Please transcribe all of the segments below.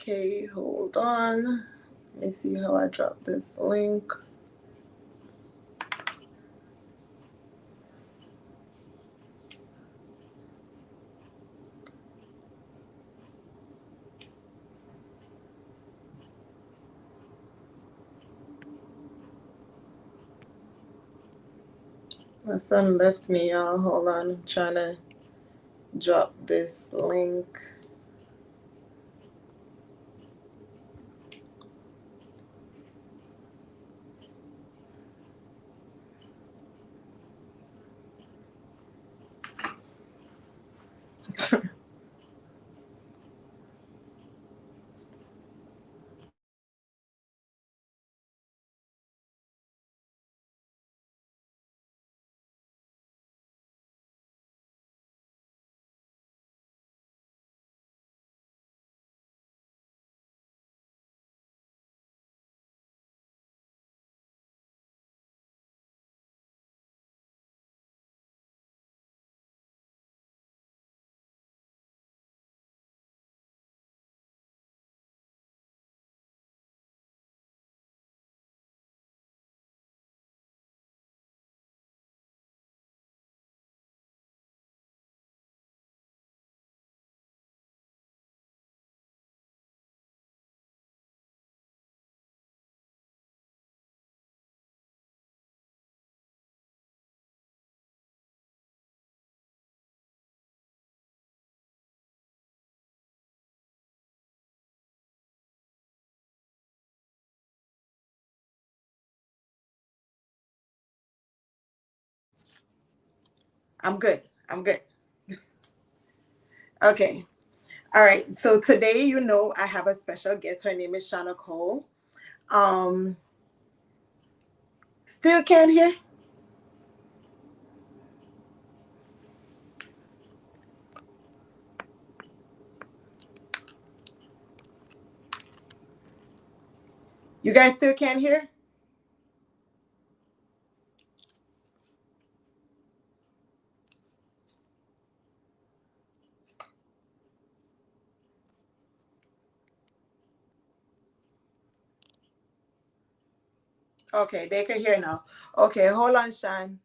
Okay, hold on. Let me see how I drop this link. My son left me, y'all. Hold on. I'm trying to drop this link. I'm good. I'm good. Okay. All right. So today, I have a special guest. Her name is Shawna Cole. Um, Still can't hear? You guys still can't hear? Okay, they can hear now. Okay, hold on, Sean.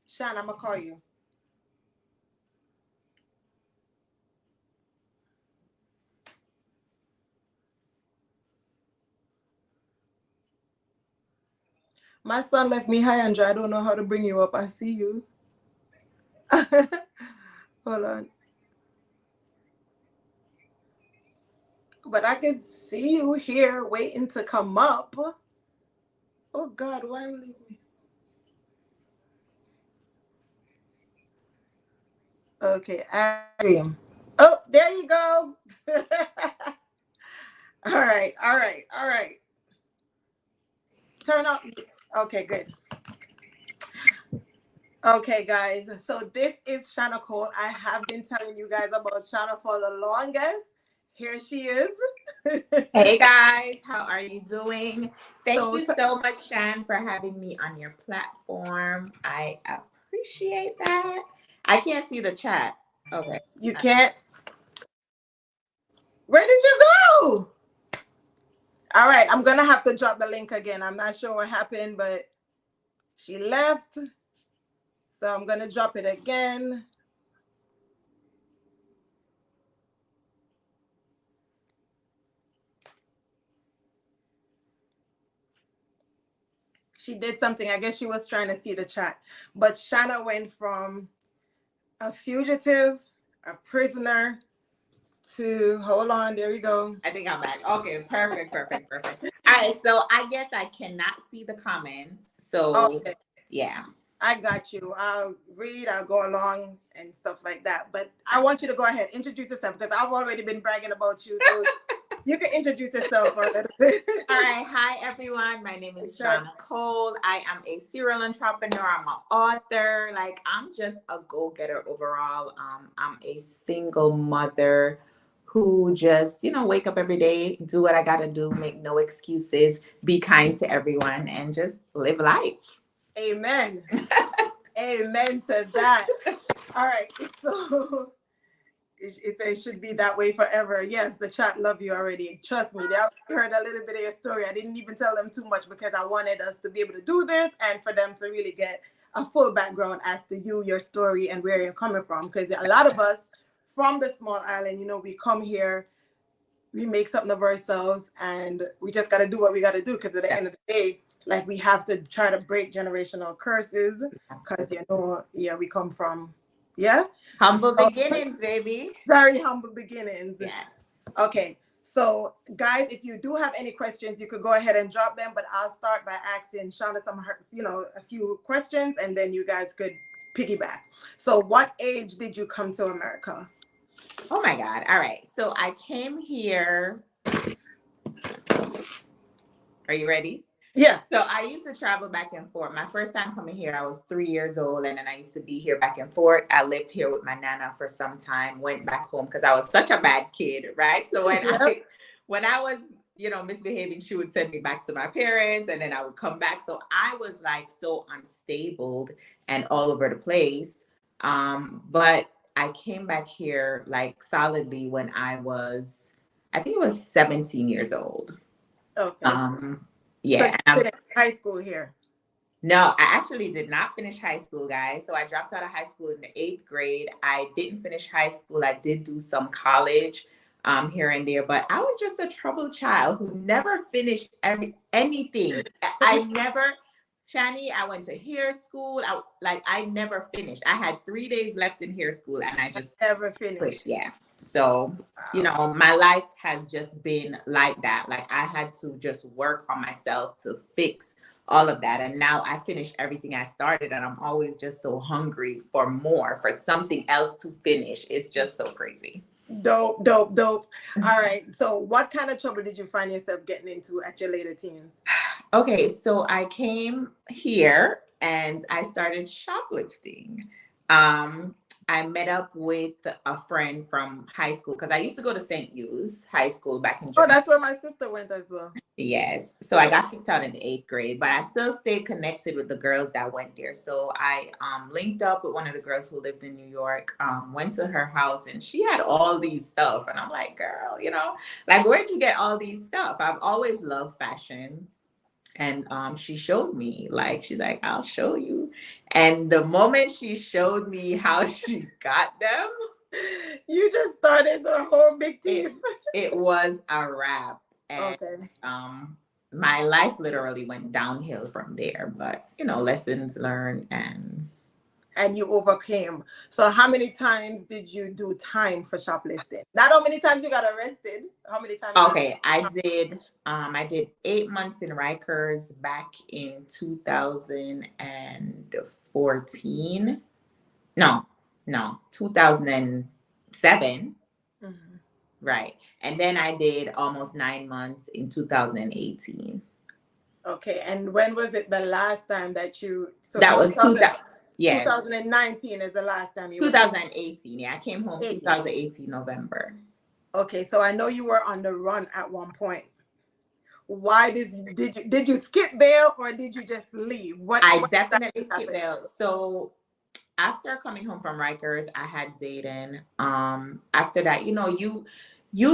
Sean, I'm gonna call you. My son left me high and dry. I don't know how to bring you up. I see you. Hold on. But I can see you here waiting to come up. Oh God, why you leave me? Okay, I am. Oh, there you go. All right, all right, all right. Turn on. Okay, good. Okay, guys. So this is Shawna Cole. I have been telling you guys about Shawna for the longest. Here she is. Hey guys, how are you doing? Thank So you so much, Shan, for having me on your platform. I appreciate that. I can't see the chat. Okay. you can't. Where did you go? All right, I'm gonna have to drop the link again. I'm not sure what happened, but she left. So I'm gonna drop it again. She did something. I guess she was trying to see the chat. But Shawna went from a fugitive, a prisoner, to hold on, there we go. I think I'm back. Okay, perfect. All right, so I guess I cannot see the comments. So, Okay. yeah. I got you. I'll read, I'll go along and stuff like that. But I want you to go ahead, introduce yourself because I've already been bragging about you. So you can introduce yourself for a little bit. All right. Hi, everyone. My name is Shawna Cole. I am a serial entrepreneur. I'm an author. Like, I'm just a go-getter overall. I'm a single mother who just, wake up every day, do what I got to do, make no excuses, be kind to everyone, and just live life. Amen. Amen to that. All right. So it should be that way forever. Yes, the chat love you already. Trust me, they already heard a little bit of your story. I didn't even tell them too much because I wanted us to be able to do this and for them to really get a full background as to you, your story, and where you're coming from. Because a lot of us from the small island, we come here, we make something of ourselves, and we just got to do what we got to do. Because at the end of the day, like, we have to try to break generational curses. Because yeah, we come from humble beginnings, baby. Very humble beginnings. Yes. Okay. So, guys, if you do have any questions, you could go ahead and drop them. But I'll start by asking Shawna a few questions, and then you guys could piggyback. So, what age did you come to America? Oh my God. All right. So I came here. Are you ready? Yeah. So I used to travel back and forth. My first time coming here, I was 3 years old, and then I used to be here back and forth. I lived here with my nana for some time, went back home because I was such a bad kid, right? So when I was, misbehaving, she would send me back to my parents, and then I would come back. So I was like so unstable and all over the place. But I came back here like solidly when I think it was 17 years old. Okay. Yeah. So you finished high school here? No, I actually did not finish high school, guys. So I dropped out of high school in the 8th grade. I didn't finish high school. I did do some college here and there, but I was just a troubled child who never finished anything. I never, Shani, I went to hair school. I never finished. I had 3 days left in hair school and I just never finished. Yeah. So, my life has just been like that. Like, I had to just work on myself to fix all of that. And now I finished everything I started, and I'm always just so hungry for more, for something else to finish. It's just so crazy. Dope. All right. So what kind of trouble did you find yourself getting into at your later teens? Okay. So I came here and I started shoplifting. I met up with a friend from high school because I used to go to St. Hugh's High School back in Jamaica. Oh, that's where my sister went as well. Yes. So I got kicked out in the 8th grade, but I still stayed connected with the girls that went there. So I linked up with one of the girls who lived in New York, went to her house, and she had all these stuff. And I'm like, girl, like, where'd you get all these stuff? I've always loved fashion. And she showed me, like, she's like, I'll show you. And the moment she showed me how she got them, you just started the whole big team. It was a wrap. And okay. My life literally went downhill from there. But, lessons learned and you overcame. So how many times did you do time for shoplifting? Not how many times you got arrested. How many times? Okay, I did 8 months in Rikers back in 2014. No, 2007. Mm-hmm. Right. And then I did almost 9 months in 2018. Okay. And when was it the last time that you... that was 2019 is the last time you... 2018. Yeah, I came home 2018 November. Okay. So I know you were on the run at one point. Why did you skip bail or did you just leave? I definitely skipped bail. So after coming home from Rikers, I had Zayden. After that, you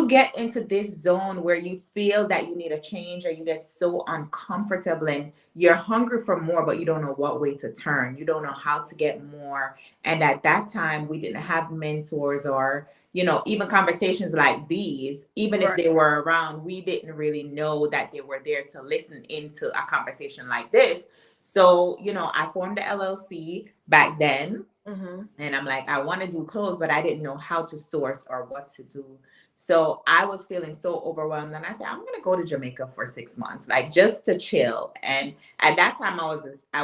get into this zone where you feel that you need a change, or you get so uncomfortable and you're hungry for more, but you don't know what way to turn. You don't know how to get more. And at that time, we didn't have mentors or, even conversations like these, even if they were around, we didn't really know that they were there to listen into a conversation like this. So, I formed the LLC back then. Mm-hmm. And I'm like, I want to do clothes, but I didn't know how to source or what to do. So I was feeling so overwhelmed. And I said, I'm going to go to Jamaica for 6 months, like just to chill. And at that time, I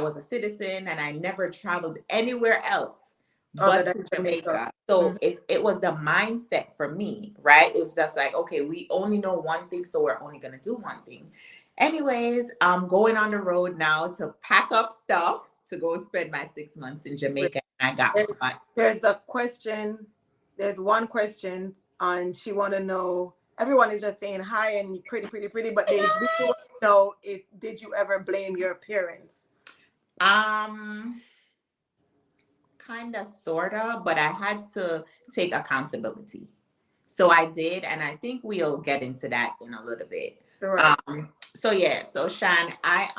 was a citizen and I never traveled anywhere else but to Jamaica. So mm-hmm. it was the mindset for me, right? It was just like, okay, we only know one thing, so we're only going to do one thing. Anyways, I'm going on the road now to pack up stuff to go spend my 6 months in Jamaica. And I got caught. There's one question and she want to know, everyone is just saying hi and pretty, but they really want to know did you ever blame your parents? kind of, sort of, but I had to take accountability. So I did, and I think we'll get into that in a little bit. Right. So yeah, so Shan, I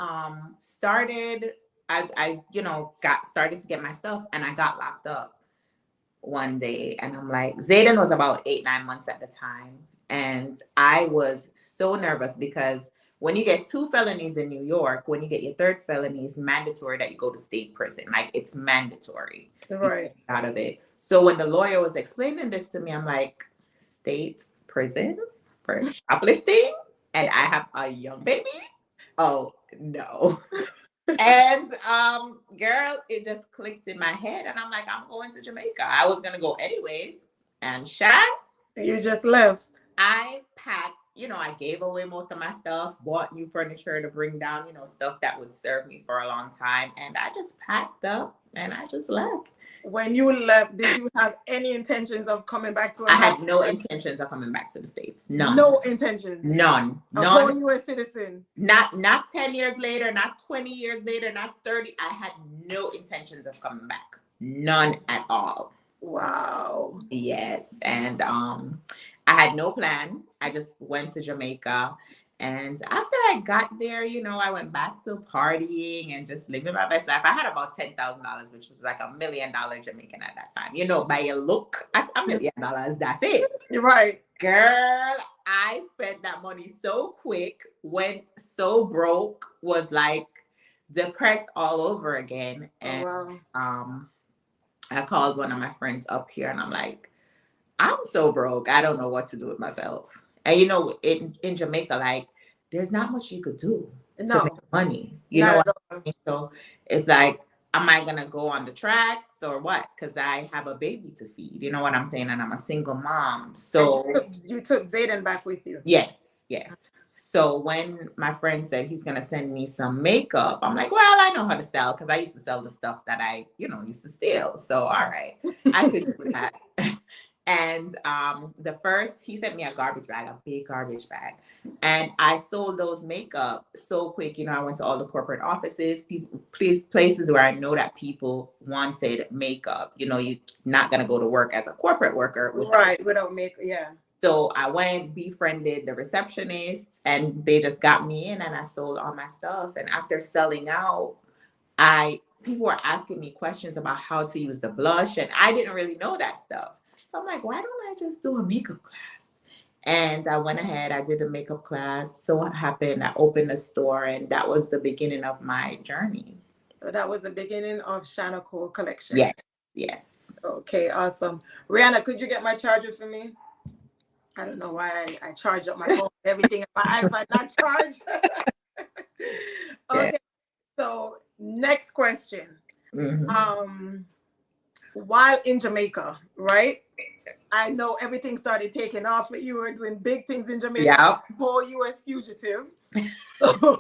started, I got started to get my stuff, and I got locked up one day, and I'm like, Zayden was about 8, 9 months at the time, and I was so nervous because when you get 2 felonies in New York, when you get your third felony, it's mandatory that you go to state prison. Like, it's mandatory. Right. Out of it. So when the lawyer was explaining this to me, I'm like, state prison for shoplifting, and I have a young baby? Oh no. And girl, it just clicked in my head, and I'm like, I'm going to Jamaica. I was gonna go anyways. And Shaq, You just left. I packed, I gave away most of my stuff, bought new furniture to bring down, stuff that would serve me for a long time. And I just packed up and I just left. When you left, did you have any intentions of coming back to America? I had no intentions of coming back to the States. None. No intentions. None. A whole U.S. citizen. Not 10 years later, not 20 years later, not 30. I had no intentions of coming back. None at all. Wow. Yes. And I had no plan. I just went to Jamaica. And after I got there, I went back to partying and just living my best life. I had about $10,000, which was like $1 million Jamaican at that time. By your look, at $1 million, that's it. You're right. Girl, I spent that money so quick, went so broke, was like depressed all over again. And I called one of my friends up here and I'm like, I'm so broke. I don't know what to do with myself. And in Jamaica, like, there's not much you could do to make money. You know what I mean? So it's like, am I gonna go on the tracks or what? Because I have a baby to feed. You know what I'm saying? And I'm a single mom. So you took Zayden back with you. Yes. So when my friend said he's gonna send me some makeup, I'm like, well, I know how to sell because I used to sell the stuff that I, used to steal. So all right, I could do that. And he sent me a garbage bag, a big garbage bag. And I sold those makeup so quick. I went to all the corporate offices, places where I know that people wanted makeup. You're not going to go to work as a corporate worker without makeup. Yeah. So I went, befriended the receptionists, and they just got me in, and I sold all my stuff. And after selling out, people were asking me questions about how to use the blush, and I didn't really know that stuff. So I'm like, why don't I just do a makeup class? And I went ahead, I did a makeup class. So what happened? I opened a store, and that was the beginning of my journey. So that was the beginning of Shawna Cole Collection. Yes. Okay, awesome. Rihanna, could you get my charger for me? I don't know why I charge up my phone, everything, my iPad not charged. Okay, so next question. Mm-hmm. While in Jamaica, right? I know everything started taking off. You were doing big things in Jamaica. Whole U.S. fugitive. So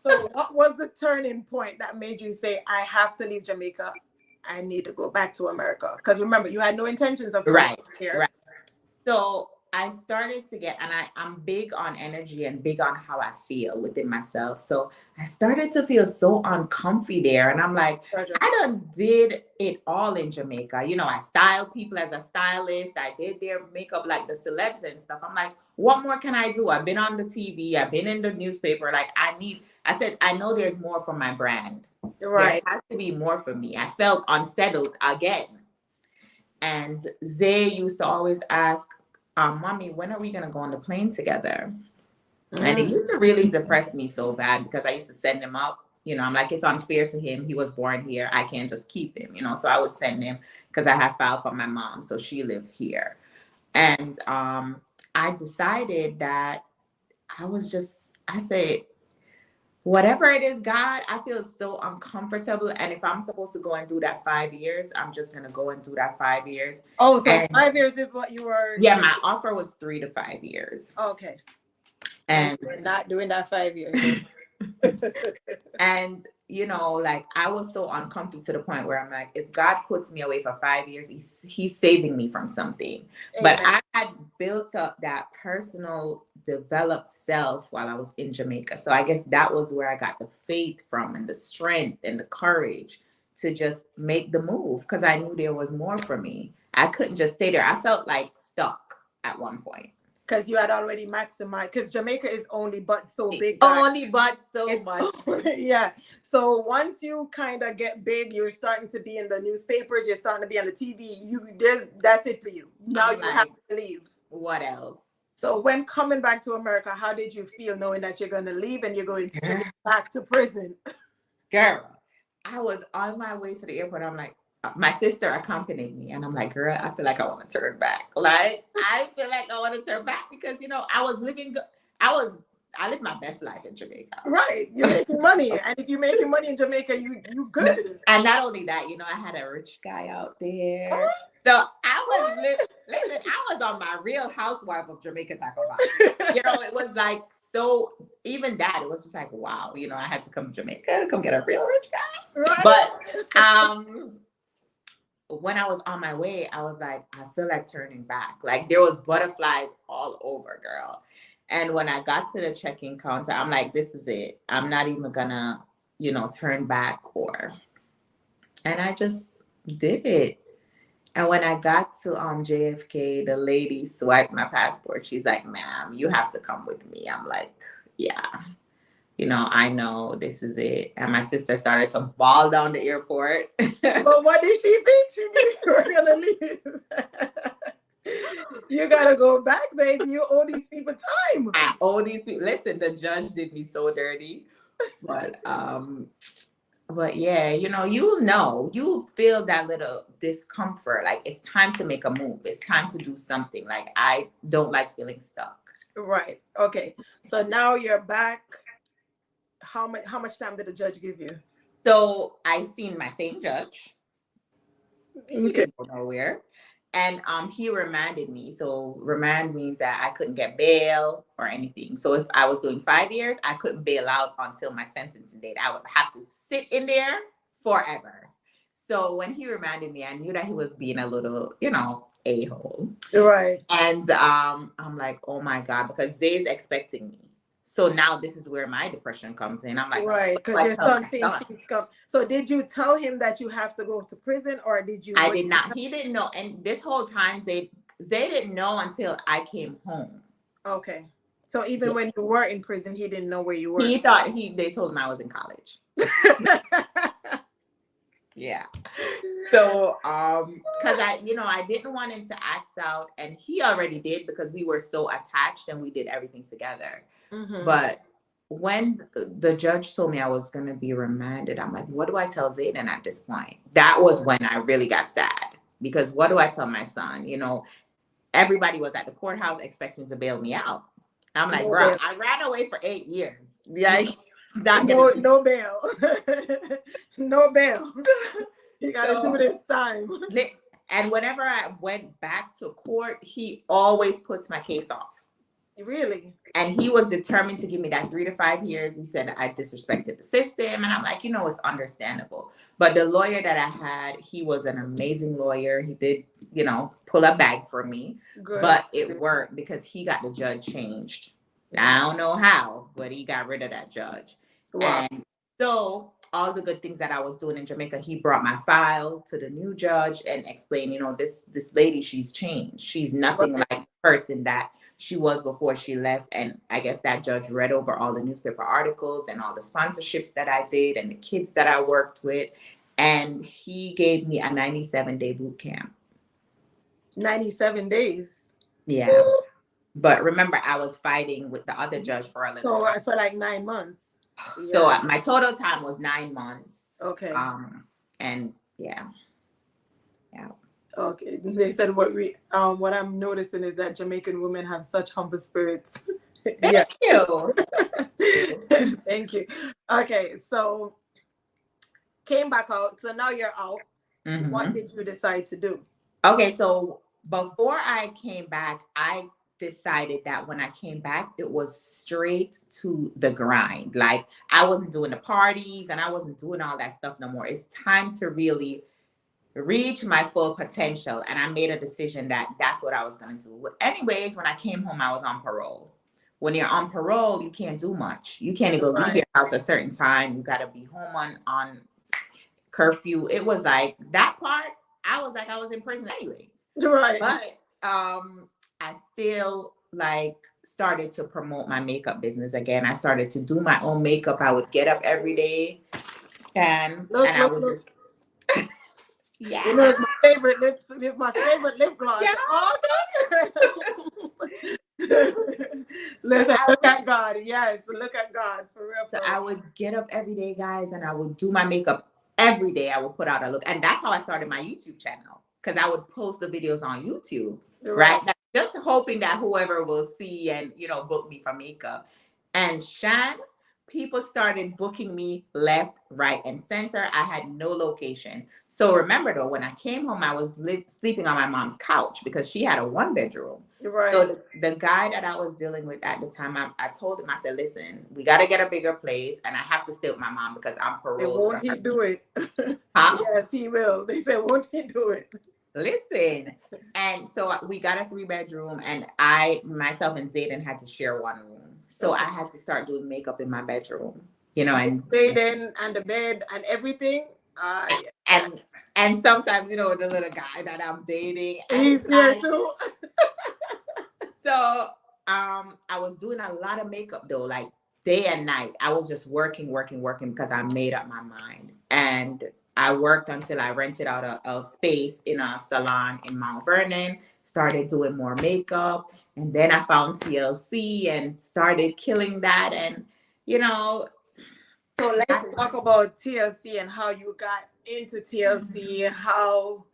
what was the turning point that made you say, I have to leave Jamaica? I need to go back to America? Because remember, you had no intentions of coming here. Right. So I started to get, and I'm big on energy and big on how I feel within myself. So I started to feel so uncomfy there. And I'm like, I done did it all in Jamaica. I styled people as a stylist. I did their makeup like the celebs and stuff. I'm like, what more can I do? I've been on the TV. I've been in the newspaper. Like, I said, I know there's more for my brand. Right. There has to be more for me. I felt unsettled again. And Zay used to always ask, Mommy, when are we going to go on the plane together? And it used to really depress me so bad because I used to send him up. I'm like, it's unfair to him. He was born here. I can't just keep him, So I would send him because I have filed for my mom. So she lived here. And I decided that I said, whatever it is, God, I feel so uncomfortable. And if I'm supposed to go and do that 5 years, I'm just going to go and do that 5 years. Oh, so 5 years is what you were? Yeah, my offer was 3 to 5 years. Okay. And we're not doing that 5 years. And, like, I was so uncomfortable to the point where I'm like, if God puts me away for 5 years, he's saving me from something. Amen. But I had built up that personal developed self while I was in Jamaica. So I guess that was where I got the faith from and the strength and the courage to just make the move because I knew there was more for me. I couldn't just stay there. I felt like stuck at one point. Because you had already maximized, because Jamaica is only but so big, guys. Only but so much. Yeah. So once you kind of get big, you're starting to be in the newspapers, you're starting to be on the TV. That's it for you. Now you have to leave. What else? So when coming back to America, how did you feel knowing that you're going to leave and you're going straight back to prison? Girl, I was on my way to the airport. I'm like, my sister accompanied me, and I'm like, girl, I feel like I want to turn back. Like, I feel like I want to turn back because, you know, I lived my best life in Jamaica. Right. You're making money. And if you're making money in Jamaica, you good. And not only that, you know, I had a rich guy out there. So I was on my Real Housewife of Jamaica type of vibe. You know, it was like, so even that, it was just like, wow, you know, I had to come to Jamaica to come get a real rich guy. Right. But when I was on my way, I was like, I feel like turning back. Like there was butterflies all over, girl. And when I got to the check-in counter, I'm like, this is it. I'm not even gonna, you know, turn back and I just did it. And when I got to JFK, the lady swiped my passport. She's like, ma'am, you have to come with me. I'm like, yeah, you know, I know this is it. And my sister started to bawl down the airport. But what did she think? She knew you were going to leave. You got to go back, baby. You owe these people time. I owe these people. Listen, the judge did me so dirty. But yeah, you know, you feel that little discomfort. Like it's time to make a move. It's time to do something. Like I don't like feeling stuck. Right. Okay. So now you're back. How much time did the judge give you? So I seen my same judge. He Okay. didn't go nowhere. And he remanded me. So remand means that I couldn't get bail or anything. So if I was doing 5 years, I couldn't bail out until my sentencing date. I would have to sit in there forever. So when he remanded me, I knew that he was being a little, you know, a-hole. Right. And I'm like, oh my God, because Zay's expecting me. So now this is where my depression comes in. I'm like, right, because your son seems to come. So did you tell him that you have to go to prison, or did you? I did not. He didn't know. And this whole time, Zay didn't know until I came home. Okay. So even when you were in prison, he didn't know where you were. He thought they told him I was in college. Yeah. So, because I didn't want him to act out, and he already did because we were so attached and we did everything together. Mm-hmm. But when the judge told me I was going to be remanded, I'm like, what do I tell Zayden at this point? That was when I really got sad, because what do I tell my son? You know, everybody was at the courthouse expecting to bail me out. I'm like, bro, I ran away for 8 years. Like, no bail. No bail. You got to do this time. And whenever I went back to court, he always puts my case off. Really? And he was determined to give me that 3 to 5 years. He said I disrespected the system. And I'm like, it's understandable. But the lawyer that I had, he was an amazing lawyer. He did, pull a bag for me. Good. But it worked because he got the judge changed. I don't know how, but he got rid of that judge. Wow. And so all the good things that I was doing in Jamaica, he brought my file to the new judge and explained, this lady, she's changed. She's nothing like the person that she was before she left. And I guess that judge read over all the newspaper articles and all the sponsorships that I did and the kids that I worked with. And he gave me a 97-day boot camp. 97 days? Yeah. But remember, I was fighting with the other judge for a little time. For like 9 months. So my total time was 9 months. Okay. And yeah. Okay. They said what I'm noticing is that Jamaican women have such humble spirits. Thank you. Thank you. Okay, so came back out. So now you're out. Mm-hmm. What did you decide to do? Okay, so before I came back, I decided that when I came back, it was straight to the grind. Like I wasn't doing the parties and I wasn't doing all that stuff no more. It's time to really reach my full potential. And I made a decision that that's what I was going to do. Anyways, when I came home, I was on parole. When you're on parole, you can't do much. You can't even leave your house at a certain time. You got to be home on curfew. It was like that part. I was like, I was in prison anyways. Right. But I still like started to promote my makeup business again. I started to do my own makeup. I would get up every day and I would Look. just yeah. You know, it's my favorite lip gloss. Yeah. Oh, listen, look at God. Yes, look at God for real. So I would get up every day, guys, and I would do my makeup every day. I would put out a look, and that's how I started my YouTube channel, because I would post the videos on YouTube, right? Just hoping that whoever will see and book me for makeup. And Shan, people started booking me left, right, and center. I had no location. So remember though, when I came home, I was sleeping on my mom's couch because she had a 1-bedroom. Right. So the guy that I was dealing with at the time, I told him, I said, listen, we got to get a bigger place and I have to stay with my mom because I'm paroled. Won't he do it? Huh? Yes, he will. They said, won't he do it? Listen. And so we got a 3-bedroom and myself and Zayden had to share one room. So I had to start doing makeup in my bedroom, and Zayden and the bed and everything. And sometimes, the little guy that I'm dating. He's there too. So I was doing a lot of makeup though, like day and night. I was just working because I made up my mind. And I worked until I rented out a space in a salon in Mount Vernon, started doing more makeup. And then I found TLC and started killing that. And, So let's talk about TLC and how you got into TLC, how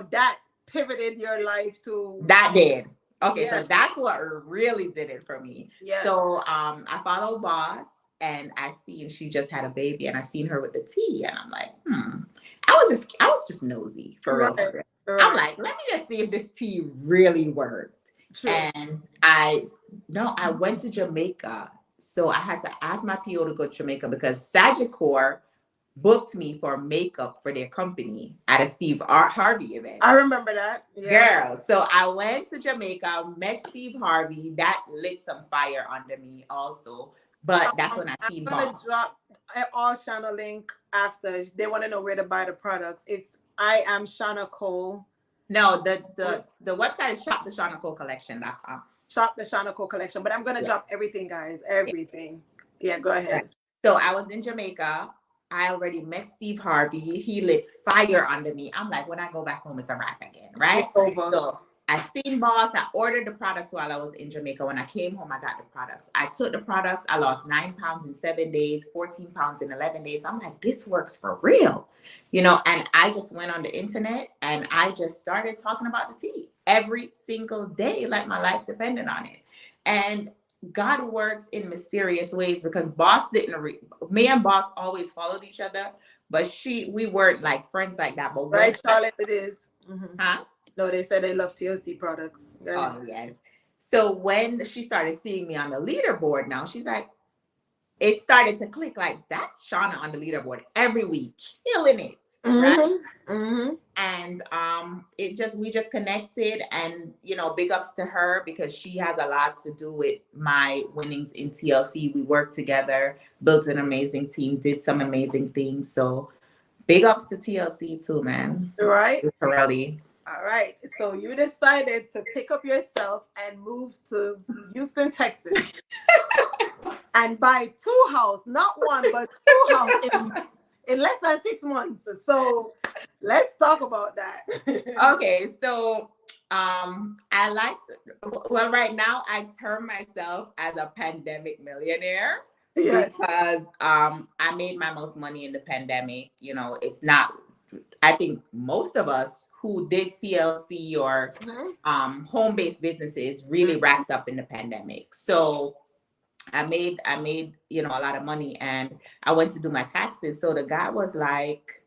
that pivoted your life to. That did. Okay, so that's what really did it for me. Yes. So I followed Boss and I seen she just had a baby and I seen her with the tea and I'm like, I was just nosy for real. Right. I'm like, let me just see if this tea really worked. True. And I went to Jamaica. So I had to ask my PO to go to Jamaica because Sagicor booked me for makeup for their company at a Steve Harvey event. I remember that. Yeah. Girl. So I went to Jamaica, met Steve Harvey. That lit some fire under me also. But that's when I seen Boss. I'm going to drop all Shawna link after. They want to know where to buy the products. It's I am Shawna Cole. No, the website is shoptheshawnacolecollection.com. Shop the Shawna Cole Collection. But I'm going to drop everything, guys. Everything. Yeah, go ahead. So I was in Jamaica. I already met Steve Harvey. He lit fire under me. I'm like, when I go back home, it's a wrap again, right? So I seen Boss. I ordered the products while I was in Jamaica. When I came home, I got the products. I took the products. I lost 9 pounds in 7 days, 14 pounds in 11 days. I'm like, this works for real, and I just went on the internet and I just started talking about the tea every single day, like my life depended on it. And God works in mysterious ways because Boss me and Boss always followed each other, but we weren't like friends like that. But right, Charlotte, it is. Mm-hmm. Huh? No, they said they love TLC products. Yeah. Oh, yes. So when she started seeing me on the leaderboard now, she's like, it started to click like, that's Shawna on the leaderboard every week, killing it. Right? Mm-hmm. And we just connected and, big ups to her because she has a lot to do with my winnings in TLC. We worked together, built an amazing team, did some amazing things. So big ups to TLC too, man. Right. Really. All right. So you decided to pick up yourself and move to Houston, Texas and buy 2 houses, not 1, but 2 houses in less than 6 months. So let's talk about that. Okay. So right now I term myself as a pandemic millionaire. Yes. Because I made my most money in the pandemic. It's not, I think most of us who did TLC or home-based businesses really wrapped up in the pandemic. So I made a lot of money and I went to do my taxes. So the guy was like,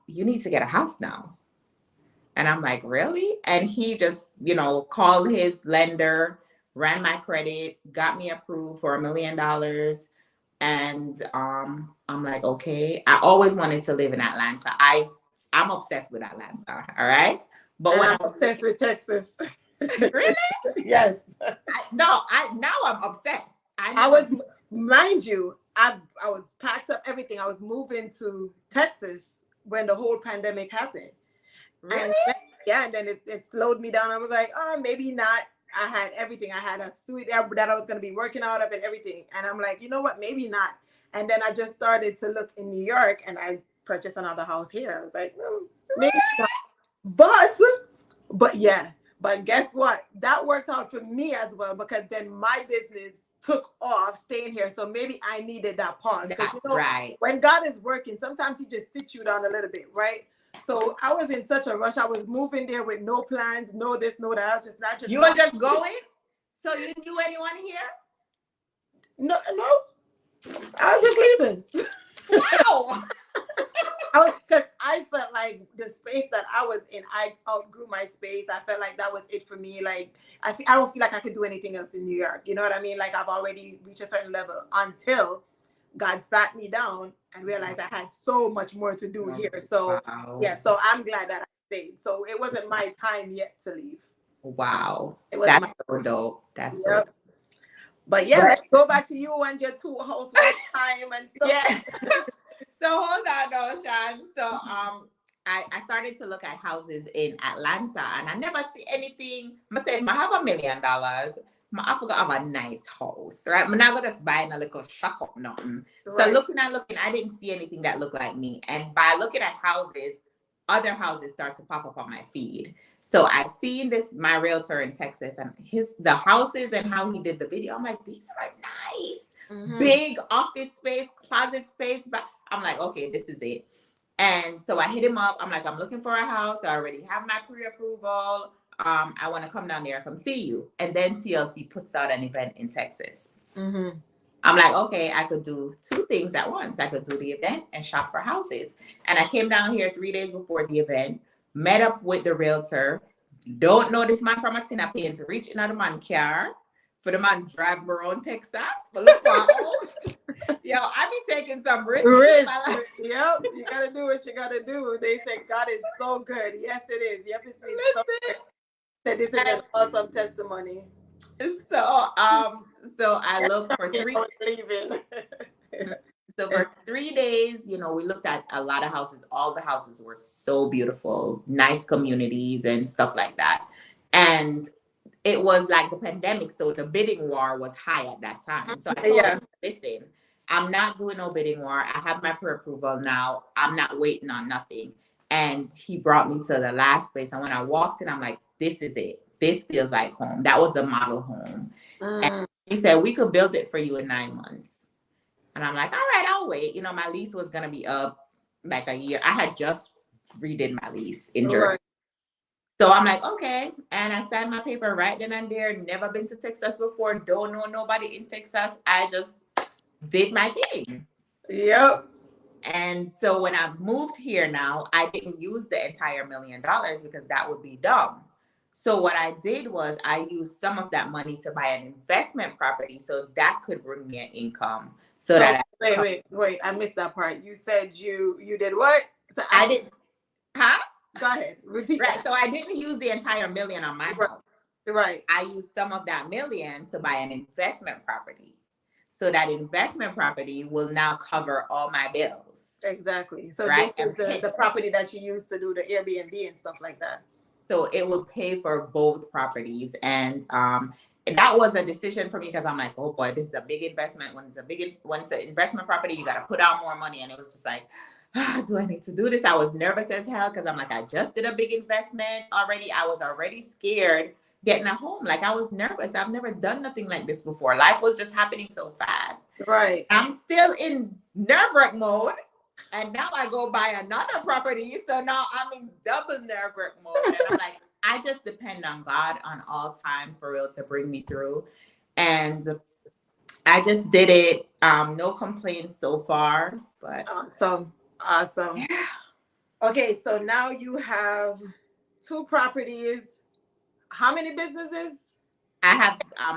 you need to get a house now. And I'm like, really? And he just, called his lender, ran my credit, got me approved for $1 million. And I'm like, okay. I always wanted to live in Atlanta. I'm obsessed with Atlanta. All right. But I'm obsessed with Texas. Really? Yes. Now I'm obsessed. Mind you, I was packed up everything. I was moving to Texas when the whole pandemic happened. Really? And then, yeah, and then it slowed me down. I was like, oh, maybe not. I had everything. I had a suite that I was going to be working out of and everything. And I'm like, you know what? Maybe not. And then I just started to look in New York, and I purchased another house here. I was like, maybe not. But yeah, but guess what? That worked out for me as well, because then my business took off staying here. So maybe I needed that pause. Because Right. when God is working, sometimes he just sits you down a little bit, right? So I was in such a rush. I was moving there with no plans, no this, no that. I was just not just. You were just going? So you knew anyone here? No, I was just leaving. Wow. Because I felt like the space that I was in, I outgrew my space. I felt like that was it for me. Like I don't feel like I could do anything else in New York. You know what I mean? Like I've already reached a certain level until God sat me down and realized I had so much more to do here. So yeah, so I'm glad that I stayed. So it wasn't my time yet to leave. Wow. That's so dope. That's so dope. But yeah, let's go back to you and your 2 housewife time and stuff. Yeah. So hold on, though, Sean. So I started to look at houses in Atlanta, and I never see anything. I say, I have $1 million. I forgot I have a nice house, right? I'm not gonna just buying a little shock up nothing. Right. So looking, I didn't see anything that looked like me. And by looking at houses, other houses start to pop up on my feed. So I seen this, my realtor in Texas, and the houses and how he did the video. I'm like, these are nice. Mm-hmm. Big office space, closet space. But I'm like, okay, this is it. And so I hit him up. I'm like, I'm looking for a house. I already have my pre-approval. I want to come down there, come see you. And then TLC puts out an event in Texas. Mm-hmm. I'm like, okay, I could do 2 things at once. I could do the event and shop for houses. And I came down here 3 days before the event, met up with the realtor. Don't know this man from a tin paying to reach in the man car. For the man drive me around Texas for look for a house. Yo, I be taking some risks. Yep, you gotta do what you gotta do. They say God is so good. Yes, it is. Yep, it's been so good. That this is an awesome testimony. So I looked for 3. So for 3 days, we looked at a lot of houses. All the houses were so beautiful, nice communities and stuff like that. And it was like the pandemic, so the bidding war was high at that time. So I told him, listen, I'm not doing no bidding war. I have my pre-approval now. I'm not waiting on nothing. And he brought me to the last place. And when I walked in, I'm like, this is it. This feels like home. That was the model home. And he said, we could build it for you in 9 months. And I'm like, all right, I'll wait. My lease was going to be up like a year. I had just redid my lease in Jersey. Right. So I'm like, okay. And I signed my paper right then and there. Never been to Texas before. Don't know nobody in Texas. I just did my thing. Yep. And so when I moved here now, I didn't use the entire $1 million because that would be dumb. So what I did was I used some of that money to buy an investment property so that could bring me an income. Wait. I missed that part. You said you did what? So I didn't. Huh? Go ahead. Repeat. Right. That. So I didn't use the entire $1 million on my house. Right. I used some of that $1 million to buy an investment property. So that investment property will now cover all my bills. Exactly. So right? This is the property that you use to do the Airbnb and stuff like that. So it will pay for both properties. And that was a decision for me because I'm like, oh boy, this is a big investment. When it's an investment property, you got to put out more money. And it was just like, do I need to do this? I was nervous as hell because I'm like, I just did a big investment already. I was already scared getting a home. Like I was nervous. I've never done nothing like this before. Life was just happening so fast. Right. I'm still in nerve-wrack mode. And now I go buy another property. So now I'm in double nerve-wrack mode. And I'm like, I just depend on God on all times for real to bring me through. And I just did it. No complaints so far. But Awesome. Yeah. Okay, so now you have 2 properties. How many businesses? I have I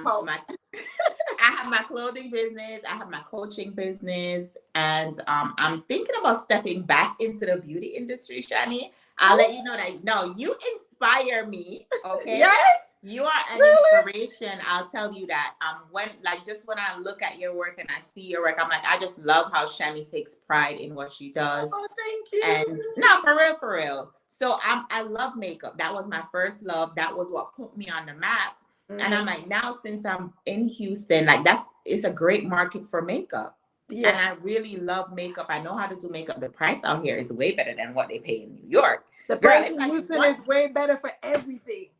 have my clothing business. I have my coaching business, and I'm thinking about stepping back into the beauty industry, Shani. I'll let you know that. No, you inspire me. Okay. Yes. You are an Really? inspiration. I'll tell you that. When I look at your work and I see your work, I'm like, I just love how Shani takes pride in what she does. Oh, thank you. And no, for real, for real. So I love makeup. That was my first love. That was what put me on the map. And I'm Mhm. like, now since I'm in Houston, it's a great market for makeup. And Yes. I really love makeup. I know how to do makeup. The price out here is way better than what they pay in New York. The Girl, price it's in like Houston one is way better for everything.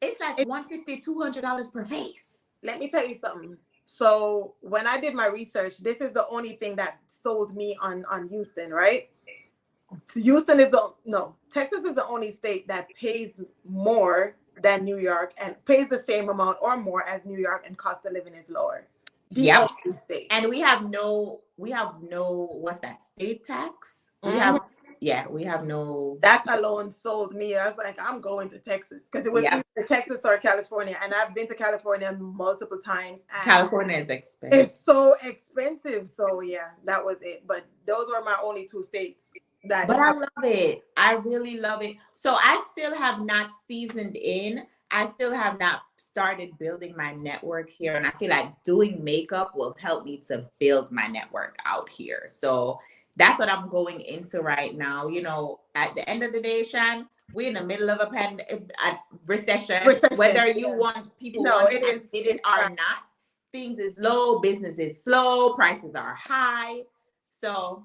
it's like It, 150, $200 per face. let me tell you something. So when I did my research, this is the only thing that sold me on Houston, right? Houston is the no, Texas is the only state that pays more than New York and pays the same amount or more as New York, and cost of living is lower. The Yep. only state. And we have no, what's that, state tax? Mhm. We have no, That alone sold me. I was like, I'm going to Texas because it was yep. either Texas or California, and I've been to California multiple times, and California is expensive. it's so expensive. So yeah, that was it. But those were my only two states that But I have. love it. I really love it. So I still have not seasoned in. I still have not started building my network here. And I feel like doing makeup will help me to build my network out here. So that's what I'm going into right now. You know, at the end of the day, Shan, we're in the middle of a recession. Recession. Whether Yeah. people No, want it to is. admit it It's or bad. not, things is low, business is slow, prices are high. So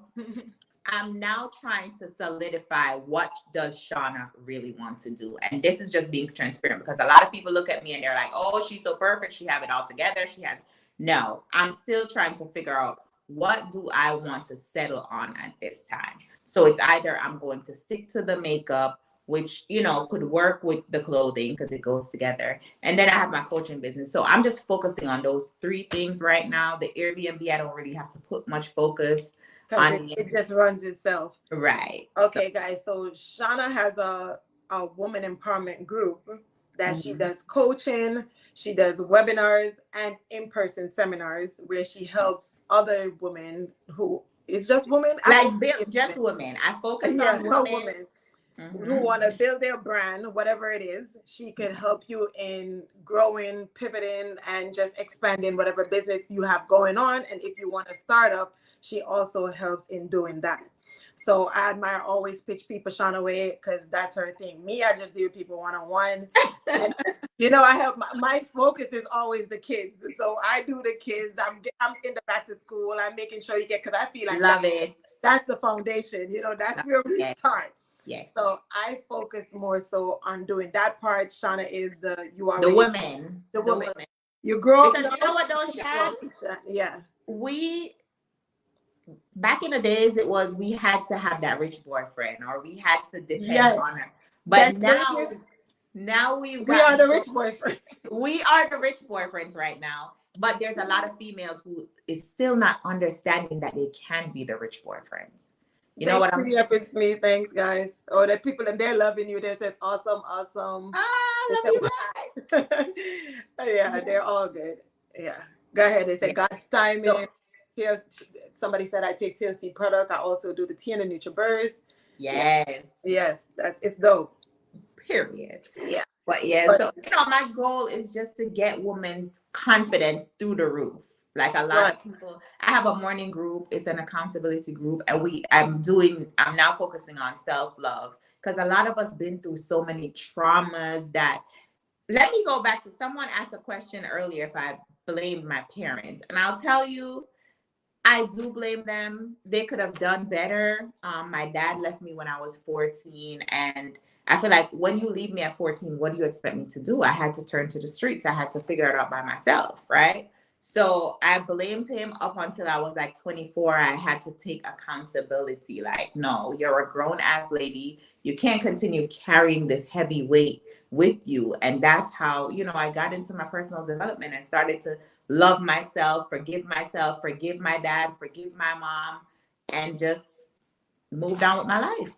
I'm now trying to solidify what does Shawna really want to do. And this is just being transparent because a lot of people look at me and they're like, oh, she's so perfect. She have it all together. She has no, I'm still trying to figure out what do I want to settle on at this time. So it's either I'm going to stick to the makeup, which, could work with the clothing because it goes together. And then I have my coaching business. So I'm just focusing on those three things right now. The Airbnb, I don't really have to put much focus Because on it just runs itself. right. So, Okay, guys. So Shauna has a woman empowerment group that she mhm. does coaching, she does webinars and in-person seminars where she helps other women who it's just women. I hope Like build it's just women. women. I focus Yeah, on women. women who Hmm. want to build their brand, whatever it is. She can help you in growing, pivoting, and just expanding whatever business you have going on. And if you want to start up, she also helps in doing that. So I admire always pitch people Shauna way because that's her thing. Me, I just deal with people one on one. And I have my focus is always the kids. So I do the kids. I'm in the back to school. I'm making sure you get because I feel like Love it. that's the foundation. That's where we Yes. start. So Yes. I focus more so on doing that part. Shauna is you The already women. the The woman. women. You grow up Because now. you know what though, Shan? Yeah. We back in the days it was we had to have that rich boyfriend or we had to depend Yes. on him. But Desperate. now we've We are gotten the so rich boyfriend. we are the rich boyfriends right now. But there's a lot of females who is still not understanding that they can be the rich boyfriends. You know Thanks what for I'm the saying? it's me. Thanks, guys. Oh, the people and they're loving you. They said awesome, awesome. Ah, I love you guys. Yeah, they're all good. Yeah. Go ahead. They Yeah. said God's timing. So, Here, somebody said I take TLC product. I also do the tea and the NutriBurst. Yeah. yes. Yes, it's dope. Period. Yeah. But yeah, But so my goal is just to get women's confidence through the roof. Like a lot right. of people, I have a morning group, it's an accountability group, and I'm now focusing on self-love because a lot of us been through so many traumas that let me go back to someone asked a question earlier if I blamed my parents. And I'll tell you, I do blame them. They could have done better. My dad left me when I was 14. And I feel like when you leave me at 14, what do you expect me to do? I had to turn to the streets. I had to figure it out by myself, right? So I blamed him up until I was like 24. I had to take accountability. Like, no, you're a grown ass lady. You can't continue carrying this heavy weight with you. And that's how, I got into my personal development and started to love myself, forgive my dad, forgive my mom, and just moved on with my life.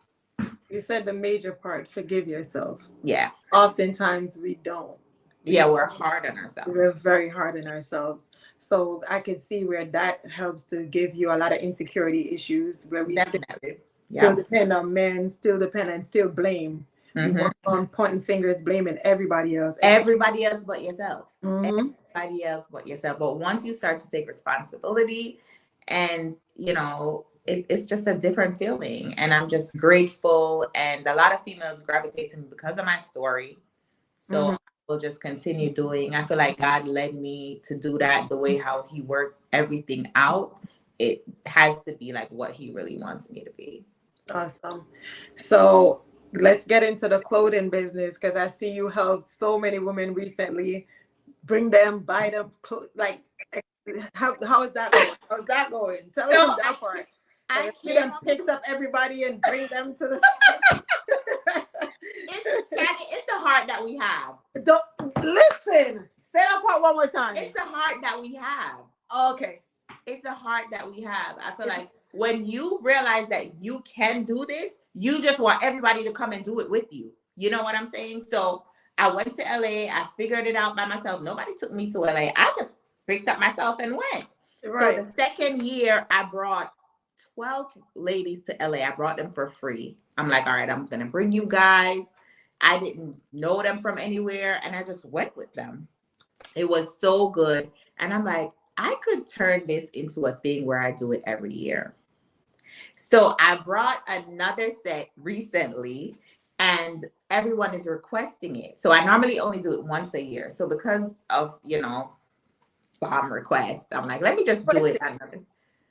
You said the major part, forgive yourself. Yeah. Oftentimes we don't. Yeah, we're hard on We're ourselves. very hard on ourselves. So I could see where that helps to give you a lot of insecurity issues where we still Definitely. still Yeah. depend on men, still depend and still blame. You Mm-hmm. walk on pointing fingers, blaming everybody else. Everybody else but yourself. Mm-hmm. Everybody else but yourself. But once you start to take responsibility, and it's just a different feeling. And I'm just grateful. And a lot of females gravitate to me because of my story. So Mm-hmm. I will just continue doing. I feel like God led me to do that the way how He worked everything out. It has to be like what He really wants me to be. Awesome. So let's get into the clothing business because I see you helped so many women recently. Bring them, buy them, like how is that going? How's that going? Tell So them that part. I Because you came done up picked up everybody and bring them to the. it's the heart that we have. Don't listen. Say that part one more time. It's the heart that we have. Okay. It's the heart that we have. I feel like when you realize that you can do this, you just want everybody to come and do it with you. You know what I'm saying? So I went to LA. I figured it out by myself. Nobody took me to LA. I just picked up myself and went. Right. So the second year, I brought 12 ladies to LA. I brought them for free. I'm like, all right, I'm going to bring you guys. I didn't know them from anywhere. And I just went with them. It was so good. And I'm like, I could turn this into a thing where I do it every year. So I brought another set recently and everyone is requesting it. So I normally only do it once a year. So because of, bomb request, I'm like, let me just do it another.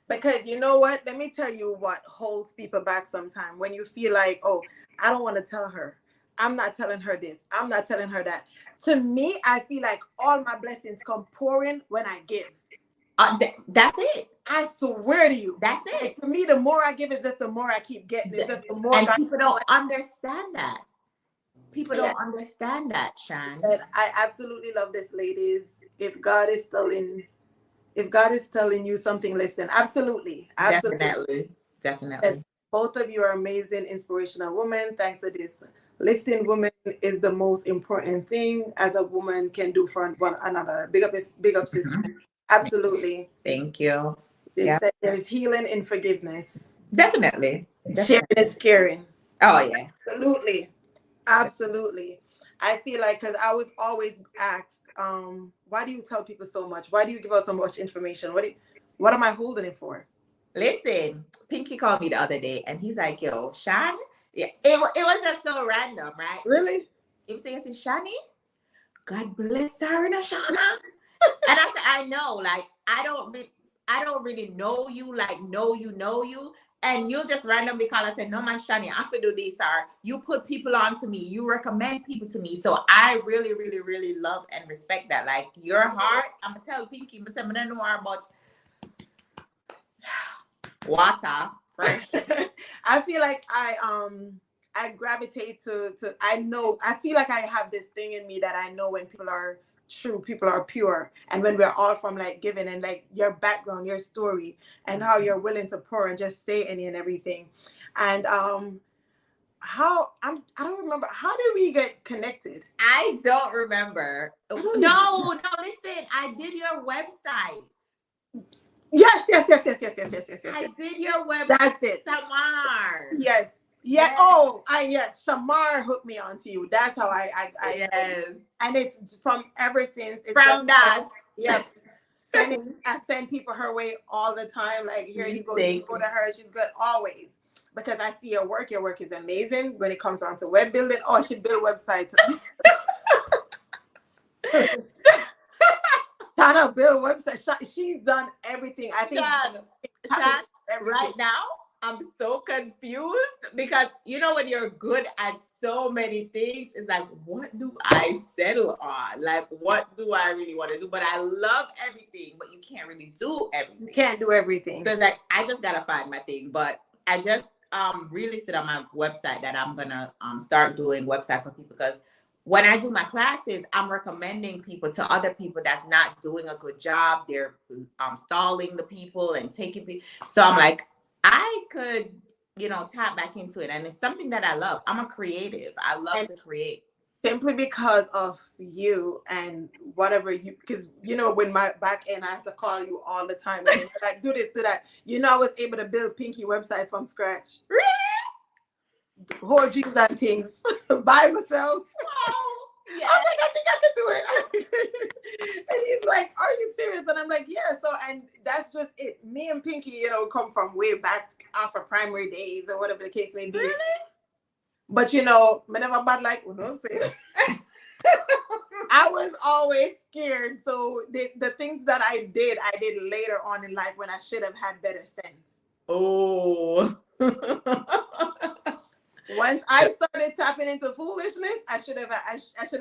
Because you know what? Let me tell you what holds people back sometimes. When you feel like, oh, I don't want to tell her. I'm not telling her this. I'm not telling her that. To me, I feel like all my blessings come pouring when I give. That's it. I swear to you. That's it. Like for me, the more I give, it's just the more I keep getting. It's just the more. And people don't understand that. People don't understand that, Shan. And I absolutely love this, ladies. If God is telling you something, listen. Absolutely. Definitely. And both of you are amazing, inspirational women. Thanks to this. Lifting women is the most important thing as a woman can do for one another. Big up, sister. Mm-hmm. Absolutely. Thank you. They said there's healing in forgiveness. Definitely. Sharing is caring. Oh, yeah. Absolutely. Absolutely. I feel like, because I was always asked, why do you tell people so much? Why do you give out so much information? What am I holding it for? Listen, Pinky called me the other day and he's like, yo, Shan, yeah, it was just so random, right? Really? He was saying, Shani, God bless her and Shawna. And I said, I know, like, I don't really know you, like, know you. And you just randomly call. I said, no, man, Shani, I have to do this, sir. You put people on to me. You recommend people to me. So I really, really, really love and respect that. Like, your heart, I'm going to tell Pinky, I don't know about water, fresh. I feel like I gravitate to I feel like I have this thing in me that I know when people are true, people are pure, and when we're all from like giving and like your background, your story, and how you're willing to pour and just say any and everything. And I don't remember, how did we get connected? I don't remember. No, listen, I did your website. Yes. I did your website. That's it. Shamar. Yes. Yeah. Oh, yes. Shamar hooked me onto you. That's how I yes. And it's from ever since. It's from that. Yep. I send people her way all the time. Like, here you go. You go to her. She's good always. Because I see your work. Your work is amazing when it comes on to web building. Oh, I should build a website too. Shawna build a website. She's done everything. I think Shan, right now, I'm so confused because when you're good at so many things, it's like, what do I settle on? Like, what do I really want to do? But I love everything, but you can't really do everything. You can't do everything. So it's like, I just gotta find my thing. But I just really said on my website that I'm gonna start doing website for people, because when I do my classes, I'm recommending people to other people that's not doing a good job. They're stalling the people and taking people. So I'm like, I could, tap back into it. And it's something that I love. I'm a creative. I love to create. Simply because of you and whatever because when my back end, I have to call you all the time and like, do this, do that. I was able to build Pinky website from scratch. Really? whole jeans and things by myself. Oh, I yes. was like, I think I can do it. And he's like, are you serious? And I'm like, yeah. So, and that's just it. Me and Pinky, come from way back off of primary days or whatever the case may be. Really? But, me never bad like, no, say. I was always scared. So the things that I did later on in life when I should have had better sense. Oh. Once I started tapping into foolishness, I should have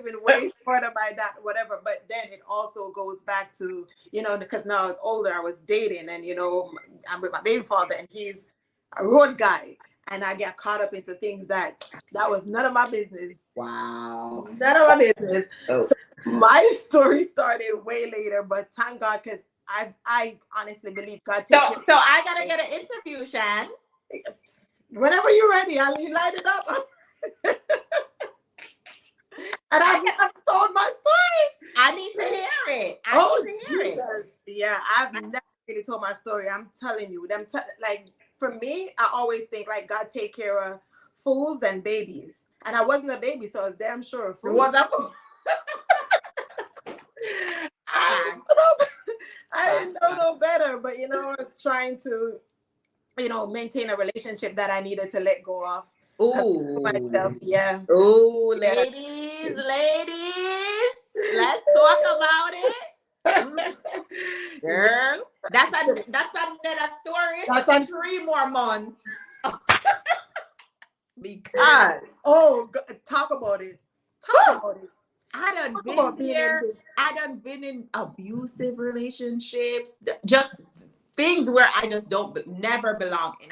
been way smarter by that, whatever. But then it also goes back to, because now I was older, I was dating, and I'm with my baby father, and he's a road guy, and I get caught up into things that was none of my business. Wow. None of my business. Oh. So my story started way later, but thank God, because I honestly believe God. So I gotta get an interview, Shan. Whenever you're ready, I'll light it up. And I've never told my story. I need to hear it. I need to hear it. Yeah, I've never really told my story. I'm telling you, like for me, I always think like God take care of fools and babies, and I wasn't a baby, so I was damn sure a fool. Was that? I didn't know no better, but I was trying to, maintain a relationship that I needed to let go of. Ooh. Myself, yeah. Ooh, ladies, let's talk about it. Girl, that's another story. That's 3 more months. Because talk about it. Talk about it. I done been in abusive relationships, just things where I just never belong. And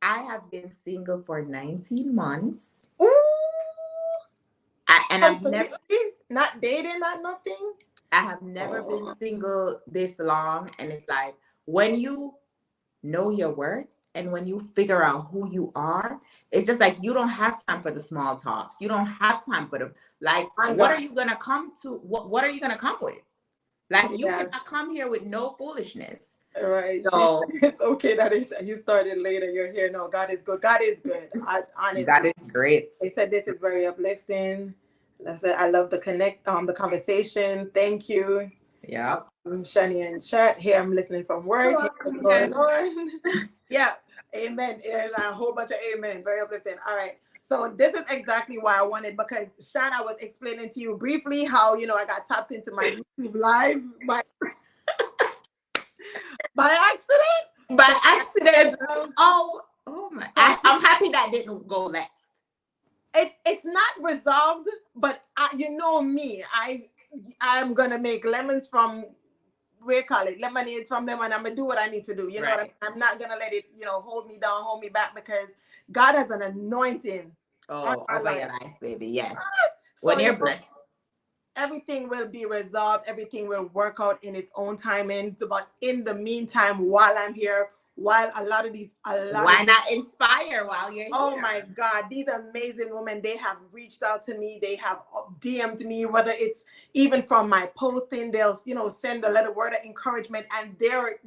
I have been single for 19 months. Ooh. And I've never not dating, not nothing. I have never been single this long. And it's like when you know your worth and when you figure out who you are, it's just like you don't have time for the small talks. You don't have time for the what are you gonna come to? What are you gonna come with? Like you cannot come here with no foolishness. Right. So it's okay that you started later. You're here. No, God is good. God is good. Honestly, God is great. They said this is very uplifting. I said I love the conversation. Thank you. Yeah. Shani and chat here. I'm listening from work. What's going on? Yeah. Amen. And a whole bunch of amen. Very uplifting. All right. So this is exactly why I wanted, because Shana was explaining to you briefly how I got tapped into my YouTube live by accident. By accident. Oh my! I'm happy that didn't go left. It's not resolved, but me. I'm gonna make lemons from lemonade from them, and I'm gonna do what I need to do. You know what I mean? I'm not gonna let it hold me down, hold me back, because God has an anointing. Over your life, baby. Yes. So when you're blessed, everything will be resolved. Everything will work out in its own timing. But in the meantime, while I'm here, why not inspire while you're here? Oh my God, these amazing women, they have reached out to me. They have DM'd me, whether it's even from my posting, they'll send a little word of encouragement, and their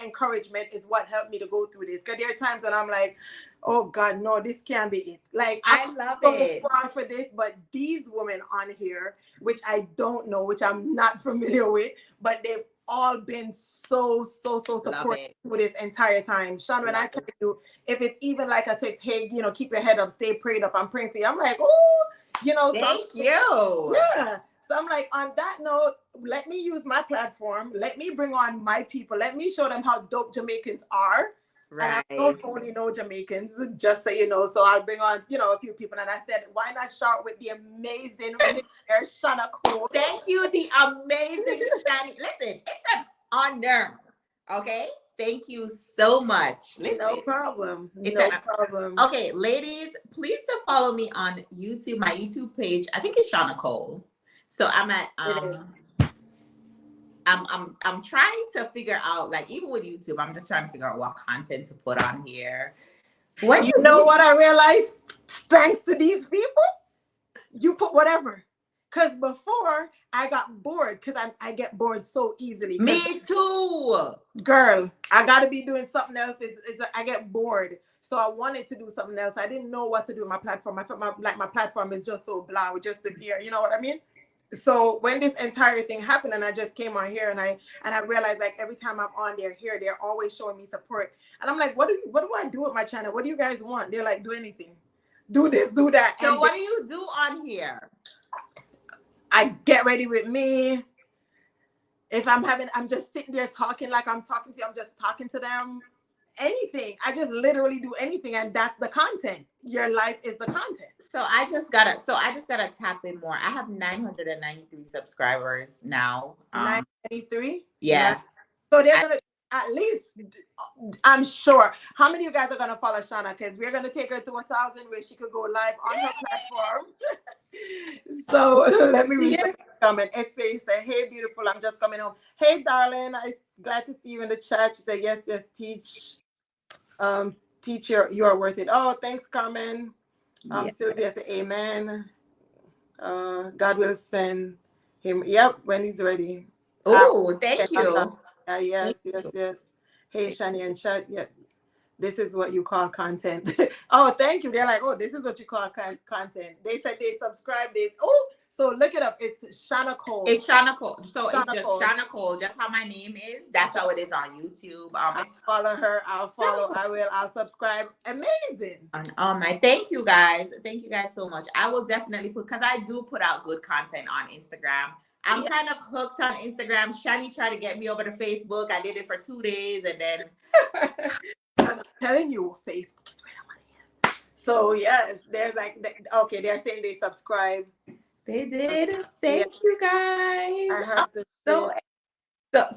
encouragement is what helped me to go through this. Because there are times when I'm like, oh God, no, this can't be it. Like I love it. Far for this, but these women on here, which I don't know, which I'm not familiar with, but they've all been so supportive for this entire time. Sean, when I tell you, if it's even like a text, hey, keep your head up, stay prayed up, I'm praying for you. I'm like, oh, thank you. Yeah. So I'm like, on that note, let me use my platform. Let me bring on my people. Let me show them how dope Jamaicans are. Right. And I don't only know Jamaicans, just so you know. So I'll bring on, a few people. And I said, why not start with the amazing Shawna Cole? Thank you, the amazing Shani. Listen, it's an honor. Okay. Thank you so much. Listen, no problem. Problem. Okay, ladies, please to follow me on YouTube. My YouTube page, I think it's Shawna Cole. So I'm at I'm trying to figure out, like, even with YouTube, I'm just trying to figure out what content to put on here. What I realized, thanks to these people, you put whatever. Because before I got bored, because I get bored so easily. Me too. Girl, I got to be doing something else. I get bored. So I wanted to do something else. I didn't know what to do with my platform. I felt my platform is just so blah, with just the beer. You know what I mean? So when this entire thing happened and I just came on here and I realized like every time I'm on there here, they're always showing me support. And I'm like, what do I do with my channel? What do you guys want? They're like, do anything. Do this, do that. So what do you do on here? I get ready with me. If I'm just sitting there talking like I'm talking to you, I'm just talking to them. Anything. I just literally do anything, and that's the content. Your life is the content. So I just gotta tap in more. I have 993 subscribers now. 993? Yeah. So they're gonna at least, I'm sure. How many of you guys are gonna follow Shawna? Because we're gonna take her to 1,000 where she could go live on her platform. So let me read the comment. It says, "Hey, beautiful. I'm just coming home. Hey, darling. I'm glad to see you in the chat." She said, "Yes, teach. Teacher, you are worth it." Oh, thanks, Carmen. Sylvia said, "Amen. God will send him." Yep, when he's ready. Oh, thank you. Yes. Hey, Shani and chat. Yeah, this is what you call content. Oh, thank you. They're like, oh, this is what you call content. They said they subscribe. So look it up. It's Shawna Cole. It's Shawna Cole. So Shawna it's just Cole. Shawna Cole. Just how my name is. That's how it is on YouTube. I'll follow her. I'll subscribe. Amazing. Oh my, thank you guys. Thank you guys so much. I will definitely because I do put out good content on Instagram. I'm kind of hooked on Instagram. Shani tried to get me over to Facebook. I did it for 2 days and then I'm telling you, Facebook is where the money is. So yes, there's like okay, they're saying they subscribe. They did. Thank you guys. I have to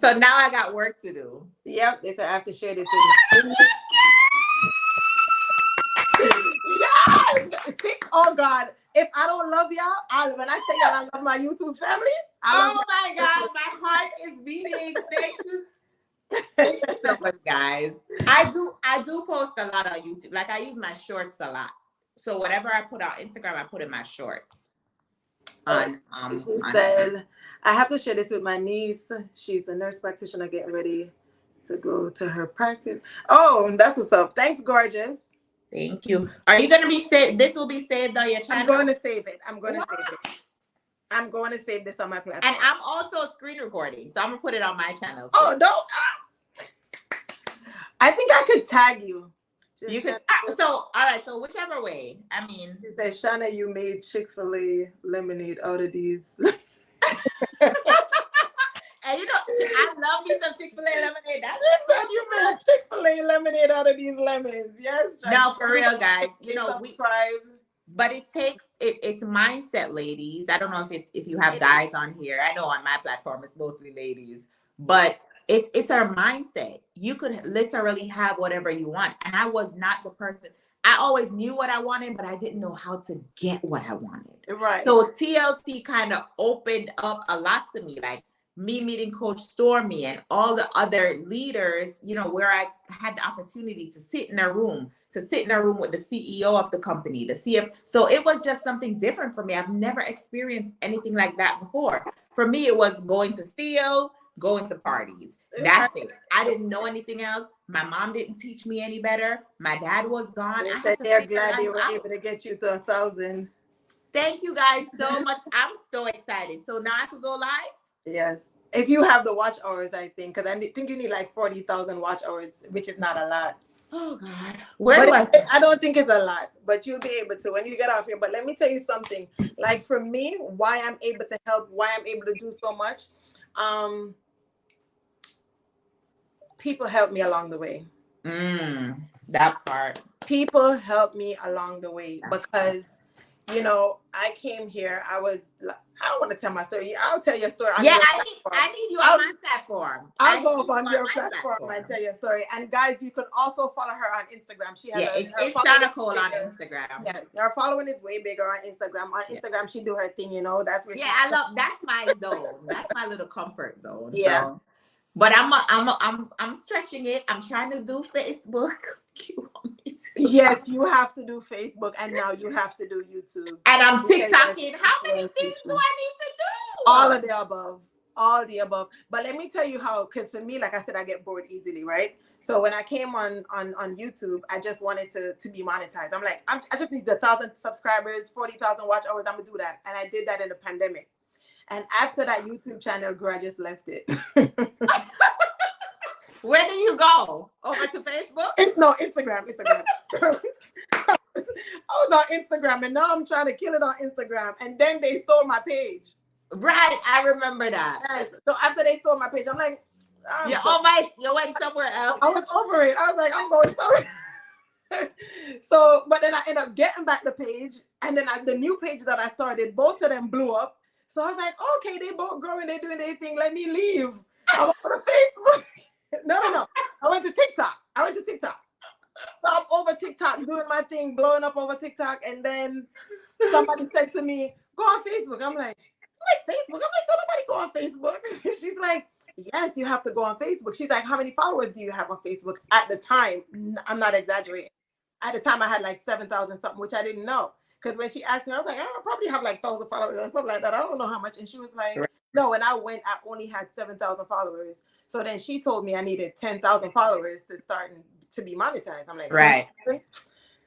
so now I got work to do. Yep, they said I have to share this with you. Yes! Oh God. If I don't love y'all, when I tell y'all I love my YouTube family, oh my God, my heart is beating. Thank you. Thank you so much, guys. I do post a lot on YouTube. Like I use my shorts a lot. So whatever I put on Instagram, I put in my shorts. She said, I have to share this with my niece. She's a nurse practitioner getting ready to go to her practice. Oh, that's what's up. Thanks, gorgeous. Thank you. Are you going to be saved? This will be saved on your channel? I'm going to save it. I'm going to save this on my platform. And I'm also screen recording. So I'm going to put it on my channel too. Oh, don't. I think I could tag you. You could. So, all right. So whichever way. I mean. She said, Shawna, you made Chick-fil-A lemonade out of these. And you know, I love me some Chick-fil-A lemonade. That's she said you made Chick-fil-A lemonade out of these lemons. Yes. No, for real, guys. You know, subscribe. But it takes it's mindset, ladies. I don't know if you have guys on here. I know on my platform it's mostly ladies, but it's our mindset. You could literally have whatever you want. And I was not the person. I always knew what I wanted, but I didn't know how to get what I wanted. Right. So TLC kind of opened up a lot to me, like me meeting Coach Stormy and all the other leaders, you know, where I had the opportunity to sit in a room with the CEO of the company, the CF. So it was just something different for me. I've never experienced anything like that before. For me, it was going to Steel, going to parties. That's it. I didn't know anything else. My mom didn't teach me any better. My dad was gone. They're glad they were able to get you to 1,000. Thank you guys so much. I'm so excited. So now I could go live? Yes. If you have the watch hours, I think, because I think you need like 40,000 watch hours, which is not a lot. Oh God. I don't think it's a lot, but you'll be able to when you get off here. But let me tell you something. Like for me, why I'm able to help, why I'm able to do so much. People help me along the way. That part. People help me along the way because, you know, I came here. I don't want to tell my story. I'll tell your story. I need you on my platform. I'll go up on your platform and tell your story. And guys, you can also follow her on Instagram. She has it's Shawna Cole on Instagram. Yes, her following is way bigger on Instagram. On Instagram, she do her thing, you know. That's where that's my zone. That's my little comfort zone. Yeah. So. But I'm stretching it. I'm trying to do Facebook. You want me to? Yes, you have to do Facebook, and now you have to do YouTube. And I'm TikToking. How many things do I need to do? All of the above. All the above. But let me tell you how, because for me, like I said, I get bored easily, right? So when I came on YouTube, I just wanted to be monetized. I'm like, I just need 1,000 subscribers, 40,000 watch hours. I'm gonna do that, and I did that in the pandemic. And after that YouTube channel grew, I just left it. Where do you go? Over to Facebook? No, Instagram. I was on Instagram, and now I'm trying to kill it on Instagram. And then they stole my page. Right, I remember that. Yes. So after they stole my page, I'm like, Yeah, you went somewhere else. I was over it. I was like, I'm going somewhere. So, but then I ended up getting back the page, and then the new page that I started, both of them blew up. So I was like, okay, they both growing, they doing their thing. Let me leave. I went to Facebook. No. I went to TikTok. So I'm over TikTok doing my thing, blowing up over TikTok, and then somebody said to me, "Go on Facebook." I'm like Facebook. I'm like, don't nobody go on Facebook. She's like, yes, you have to go on Facebook. She's like, how many followers do you have on Facebook? At the time, I'm not exaggerating. At the time, I had like 7,000 something, which I didn't know. Because when she asked me, I was like, I probably have like 1,000 followers or something like that. I don't know how much. And she was like, no, when I went, I only had 7,000 followers. So then she told me I needed 10,000 followers to start to be monetized. I'm like, right.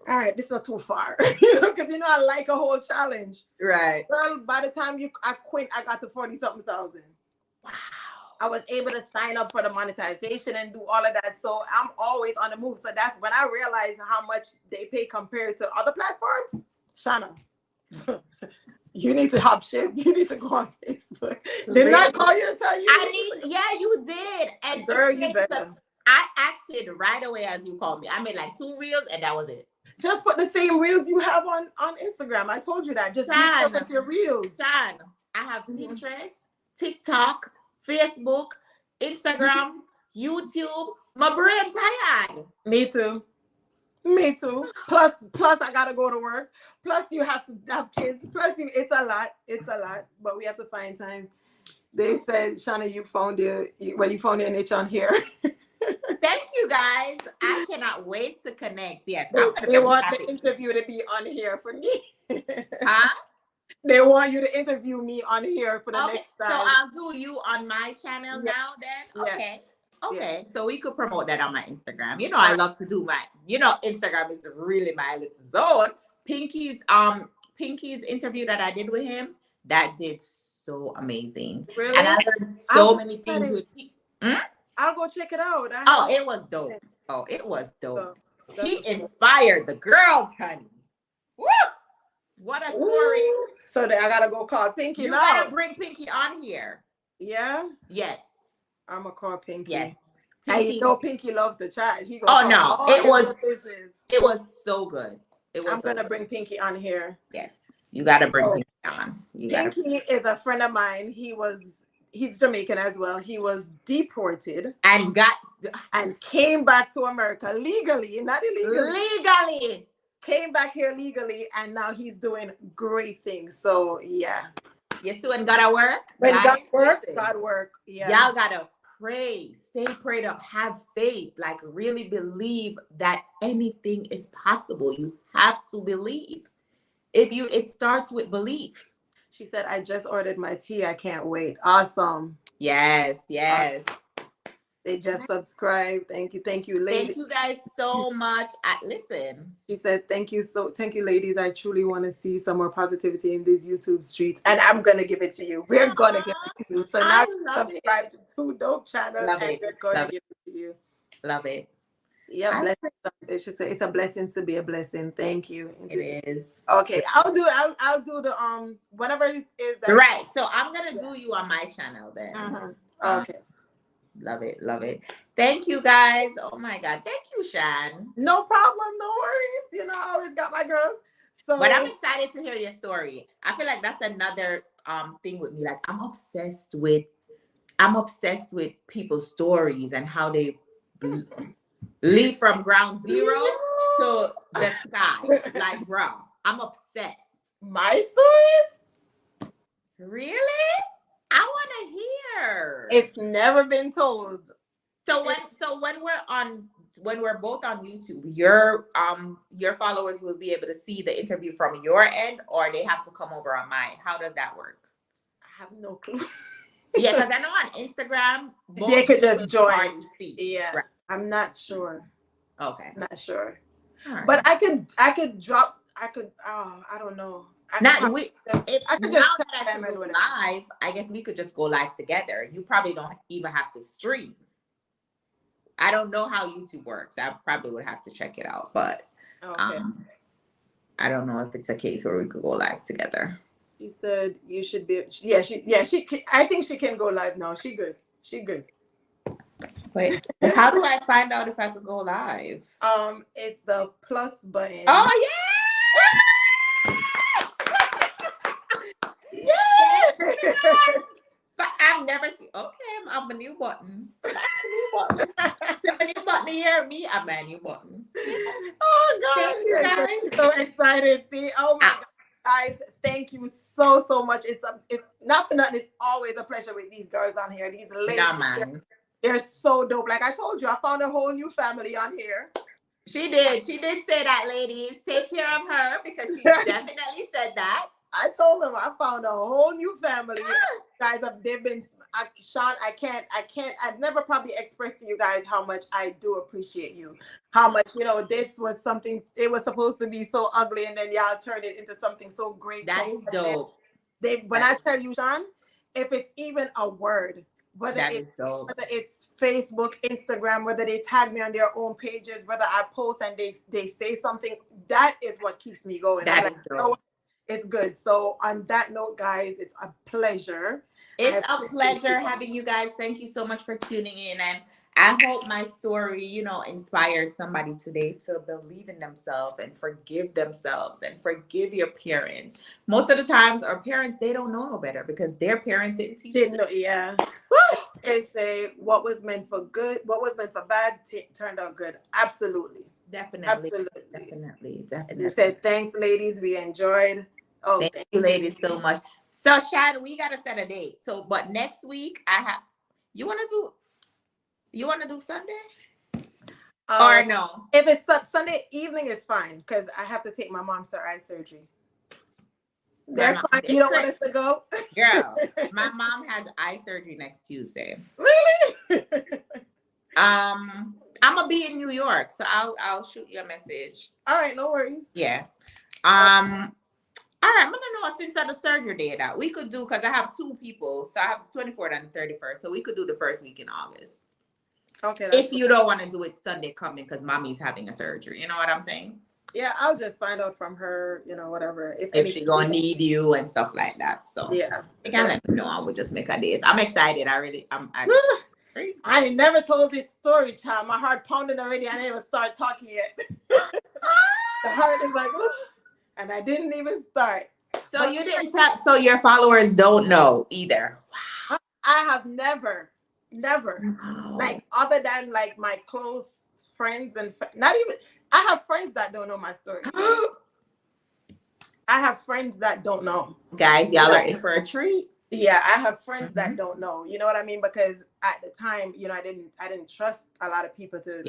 All right, this is not too far. Because I like a whole challenge. Right. Girl, by the time I quit, I got to 40-something thousand. Wow. I was able to sign up for the monetization and do all of that. So I'm always on the move. So that's when I realized how much they pay compared to other platforms. Shawna, you need to hop ship. You need to go on Facebook. Didn't I call you to tell you? Yeah, you did. And girl, you better. I acted right away as you called me. I made like 2 reels and that was it. Just put the same reels you have on Instagram. I told you that. Just repurpose your reels. I have Pinterest, TikTok, Facebook, Instagram, YouTube. My brain tired. Me too. Plus I gotta go to work. Plus you have to have kids. It's a lot. But we have to find time. They said, Shawna, you found your niche on here. Thank you guys. I cannot wait to connect. Yes. They want the interview to be on here for me. Huh? They want you to interview me on here for the next time. So I'll do you on my channel now then? Yes. Okay. So we could promote that on my Instagram. I love to do Instagram is really my little zone. Pinky's interview that I did with him, that did so amazing. Really? And I learned so many things with I'll go check it out. It was dope. He inspired the girls, honey. Woo! What a story. Ooh. So I gotta go call Pinky now. You gotta bring Pinky on here. Yeah? Yes. I'm gonna call Pinky. Yes. Pinky. Pinky loves the chat. It was so good. I'm gonna bring Pinky on here. Yes. You gotta bring Pinky on. Pinky is a friend of mine. He's Jamaican as well. He was deported and came back to America legally, not illegally. Legally. Came back here legally, and now he's doing great things. So yeah. Yes, so when God work. When God work. Yeah. Y'all gotta pray. Stay prayed up. Have faith. Like really believe that anything is possible. You have to believe. It starts with belief. She said, I just ordered my tea. I can't wait. Awesome. Yes. They just subscribed. Thank you, ladies. Thank you guys so much. Listen. She said, thank you, ladies. I truly want to see some more positivity in these YouTube streets. And I'm going to give it to you. We're going to give it to you. So now subscribe to 2 dope channels and we're going to give it to you. Love it. Yeah, they should say it's a blessing to be a blessing. Thank you. It is. Okay, I'll do the whatever is that. Right. So I'm gonna do you on my channel then. Okay. Love it. Thank you guys. Oh my God. Thank you, Shan. No problem. No worries. I always got my girls. But I'm excited to hear your story. I feel like that's another thing with me. Like I'm obsessed with people's stories and how they leave from ground zero to the sky. Like, bro, I'm obsessed. My story? Really? I want to hear. It's never been told. So when we're both on YouTube, your followers will be able to see the interview from your end, or they have to come over on mine. How does that work? I have no clue. Yeah, because I know on Instagram they could just join. See. Yeah. Right. I'm not sure. Okay. Not sure. All right. But I could drop, I don't know. I could Not probably we. just, If I could now just tell that I them could and go whatever. live, I guess we could just go live together. You probably don't even have to stream. I don't know how YouTube works. I probably would have to check it out, but Okay. um, I don't know if it's a case where we could go live together. She said you should be, I think she can go live now. She good. She good. Wait, how do I find out if I could go live? It's the plus button. Oh yeah! Yeah. But I've never seen. Okay, I'm a new button. A new button here. Me, I'm a new button. Oh God, Thank you I'm guys. so excited. See, oh my God, guys, thank you so much. It's not for nothing. It's always a pleasure with these girls on here. These ladies, Nah, man. they're so dope. Like I told you, I found a whole new family on here. She did say that, ladies. Take care of her because she definitely said that. I told them I found a whole new family. Guys, they've been, Sean, I've never probably expressed to you guys how much I do appreciate you. How much, this was something, it was supposed to be so ugly and then y'all turned it into something so great. That is dope. When I tell you, Sean, if it's even a word, whether it's Facebook, Instagram, whether they tag me on their own pages, whether I post and they say something, that is what keeps me going. That is dope. It's good. So on that note, guys, it's a pleasure. It's a pleasure having you guys. Thank you so much for tuning in. And I hope my story, inspires somebody today to believe in themselves and forgive themselves and forgive your parents. Most of the times our parents, they don't know no better because their parents didn't teach them. Yeah. They say what was meant for good, what was meant for bad turned out good. Absolutely. Definitely. You said thanks, ladies. We enjoyed. Oh, thank you, ladies, so much. So, Shawna, we gotta set a date. So, but next week you wanna do Sunday? Or no? If it's Sunday evening, it's fine because I have to take my mom to eye surgery. They're crying. You don't want us to go? Girl, my mom has eye surgery next Tuesday. Really? I'm gonna be in New York, so I'll shoot you a message. All right, no worries. Yeah. All right, I'm gonna know since the surgery date out. We could do because I have two people, so I have the 24th and the 31st. So we could do the first week in August. Okay. If you don't want to do it Sunday coming because mommy's having a surgery, you know what I'm saying? Yeah, I'll just find out from her, whatever. If she's gonna need you and stuff like that. So yeah, you can let me know. I would just make a date. I'm excited. I never told this story, child. My heart pounding already. I didn't even start talking yet. The heart is like, oof, and I didn't even start. So you didn't tell. So your followers don't know either. Wow. I have never, like other than like my close friends and not even. I have friends that don't know my story. I have friends that don't know. Guys, y'all are in for a treat. Yeah, I have friends that don't know. You know what I mean? Because at the time, I didn't trust a lot of people to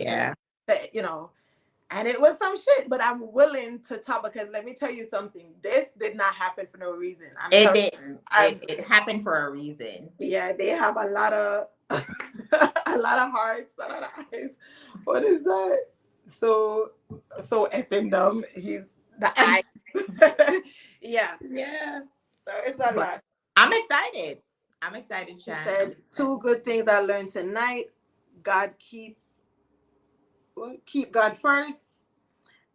and it was some shit, but I'm willing to talk because let me tell you something. This did not happen for no reason. It didn't. It happened for a reason. Yeah, they have a lot of a lot of hearts, a lot of eyes. What is that? So effing dumb. He's the eye. Yeah. So it's a lot. I'm excited, Chad. She said 2 good things I learned tonight. Keep God first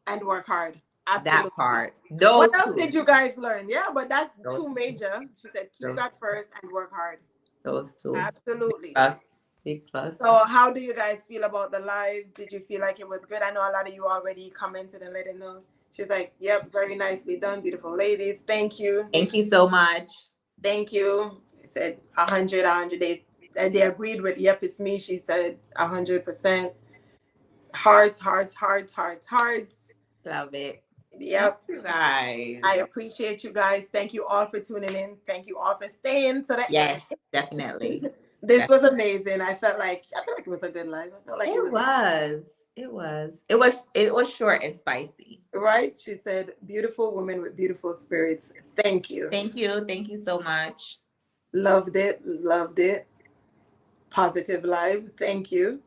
and work hard. Absolutely. That part. What else did you guys learn? Yeah, but that's 2 major. She said keep God first and work hard. Those 2. Absolutely. Big plus. So how do you guys feel about the live? Did you feel like it was good? I know a lot of you already commented and let it know. She's like, yep, very nicely done. Beautiful ladies. Thank you. Thank you so much. Thank you. I said 100 days. And they agreed with, yep, it's me. She said 100%. Hearts. Love it. Yep. Thank you guys. I appreciate you guys. Thank you all for tuning in. Thank you all for staying to the end. Yes, definitely. This was amazing. I felt like it was a good live. I felt like it was short and spicy. Right? She said, beautiful woman with beautiful spirits. Thank you. Thank you so much. Loved it. Positive live. Thank you.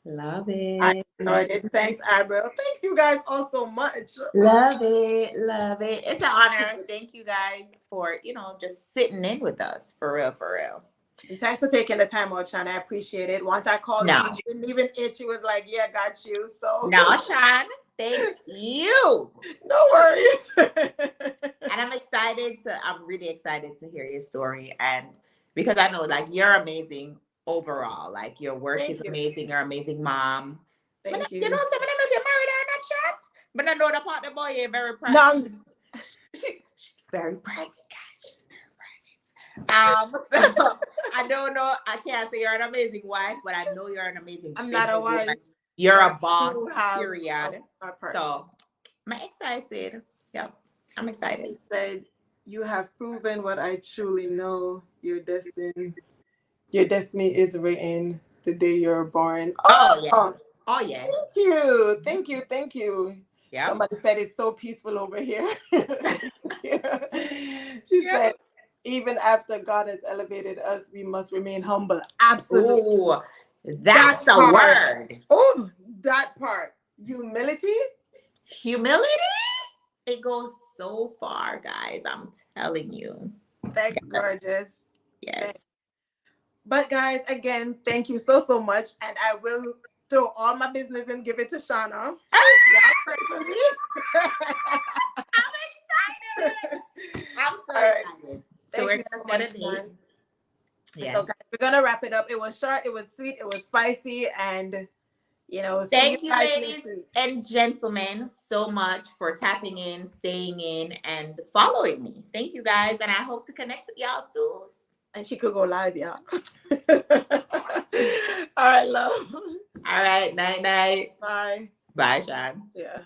Love I it. enjoyed it. Thanks, Avril. Thank you guys all so much. Love it. Love it. It's an honor. Thank you guys for, just sitting in with us. For real, for real. And thanks for taking the time out, Shawna. I appreciate it. Once I called No. you, you didn't even itch. You was like, yeah, got you. So No, Sean. Thank you. no worries. And I'm really excited to hear your story. And because I know like you're amazing overall. Like your work Thank is you. amazing. You're an amazing mom. Thank you. You know, somebody knows you're married or not, Sean. But I know the partner boy, you're very private. No, She's very private, guys. She's very private. So I don't know. I can't say you're an amazing wife, but I know you're an amazing. I'm not a wife. Woman. You're a boss. Have Period. So I'm excited. Yeah, I'm excited. Said you have proven what I truly know. Your destiny is written the day you're born. Oh yeah. Oh yeah. Thank you. Thank you. Thank you. Yeah. Somebody said it's so peaceful over here. She said, even after God has elevated us, we must remain humble. Absolutely. Ooh, that's a word. Oh, that part. Humility. Humility. It goes so far, guys. I'm telling you. Thanks, gorgeous. Yes. Thanks. But guys, again, thank you so much. And I will throw all my business and give it to Shawna. Y'all pray for me. I'm excited. I'm so excited. So we're gonna set a date. Yeah. So guys, we're gonna wrap it up. It was short, it was sweet, it was spicy, and thank you, ladies and gentlemen, so much for tapping in, staying in, and following me. Thank you guys, and I hope to connect with y'all soon. And she could go live, y'all. All right, love. All right, night. Bye. Bye, Sean. Yeah.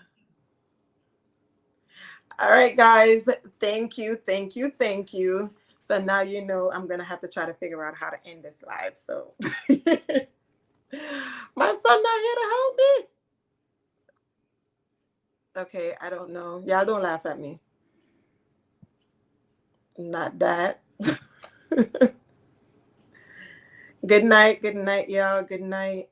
All right, guys. Thank you. So now you know I'm gonna have to try to figure out how to end this live. So my son not here to help me. Okay, I don't know. Y'all don't laugh at me. Not that. Good night, y'all. Good night.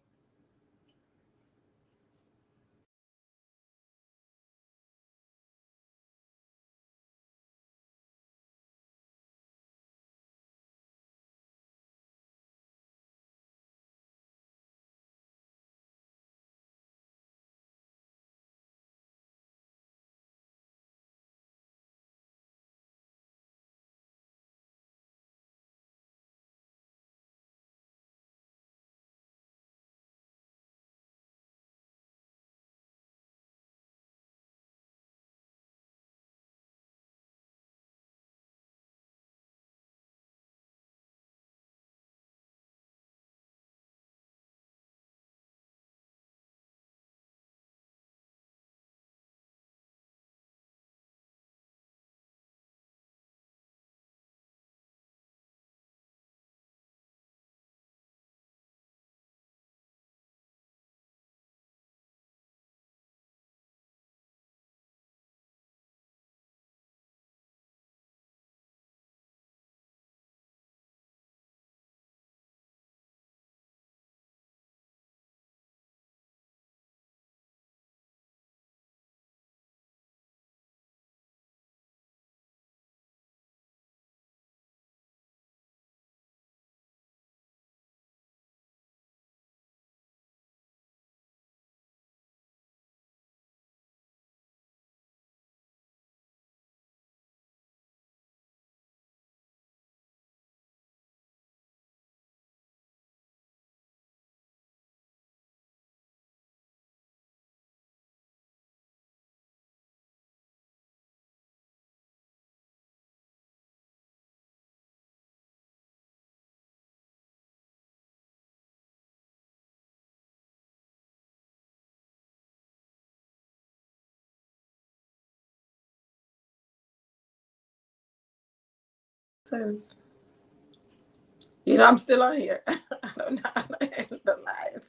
I'm still on here. I don't know how to end the live.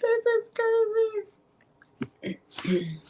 This is crazy.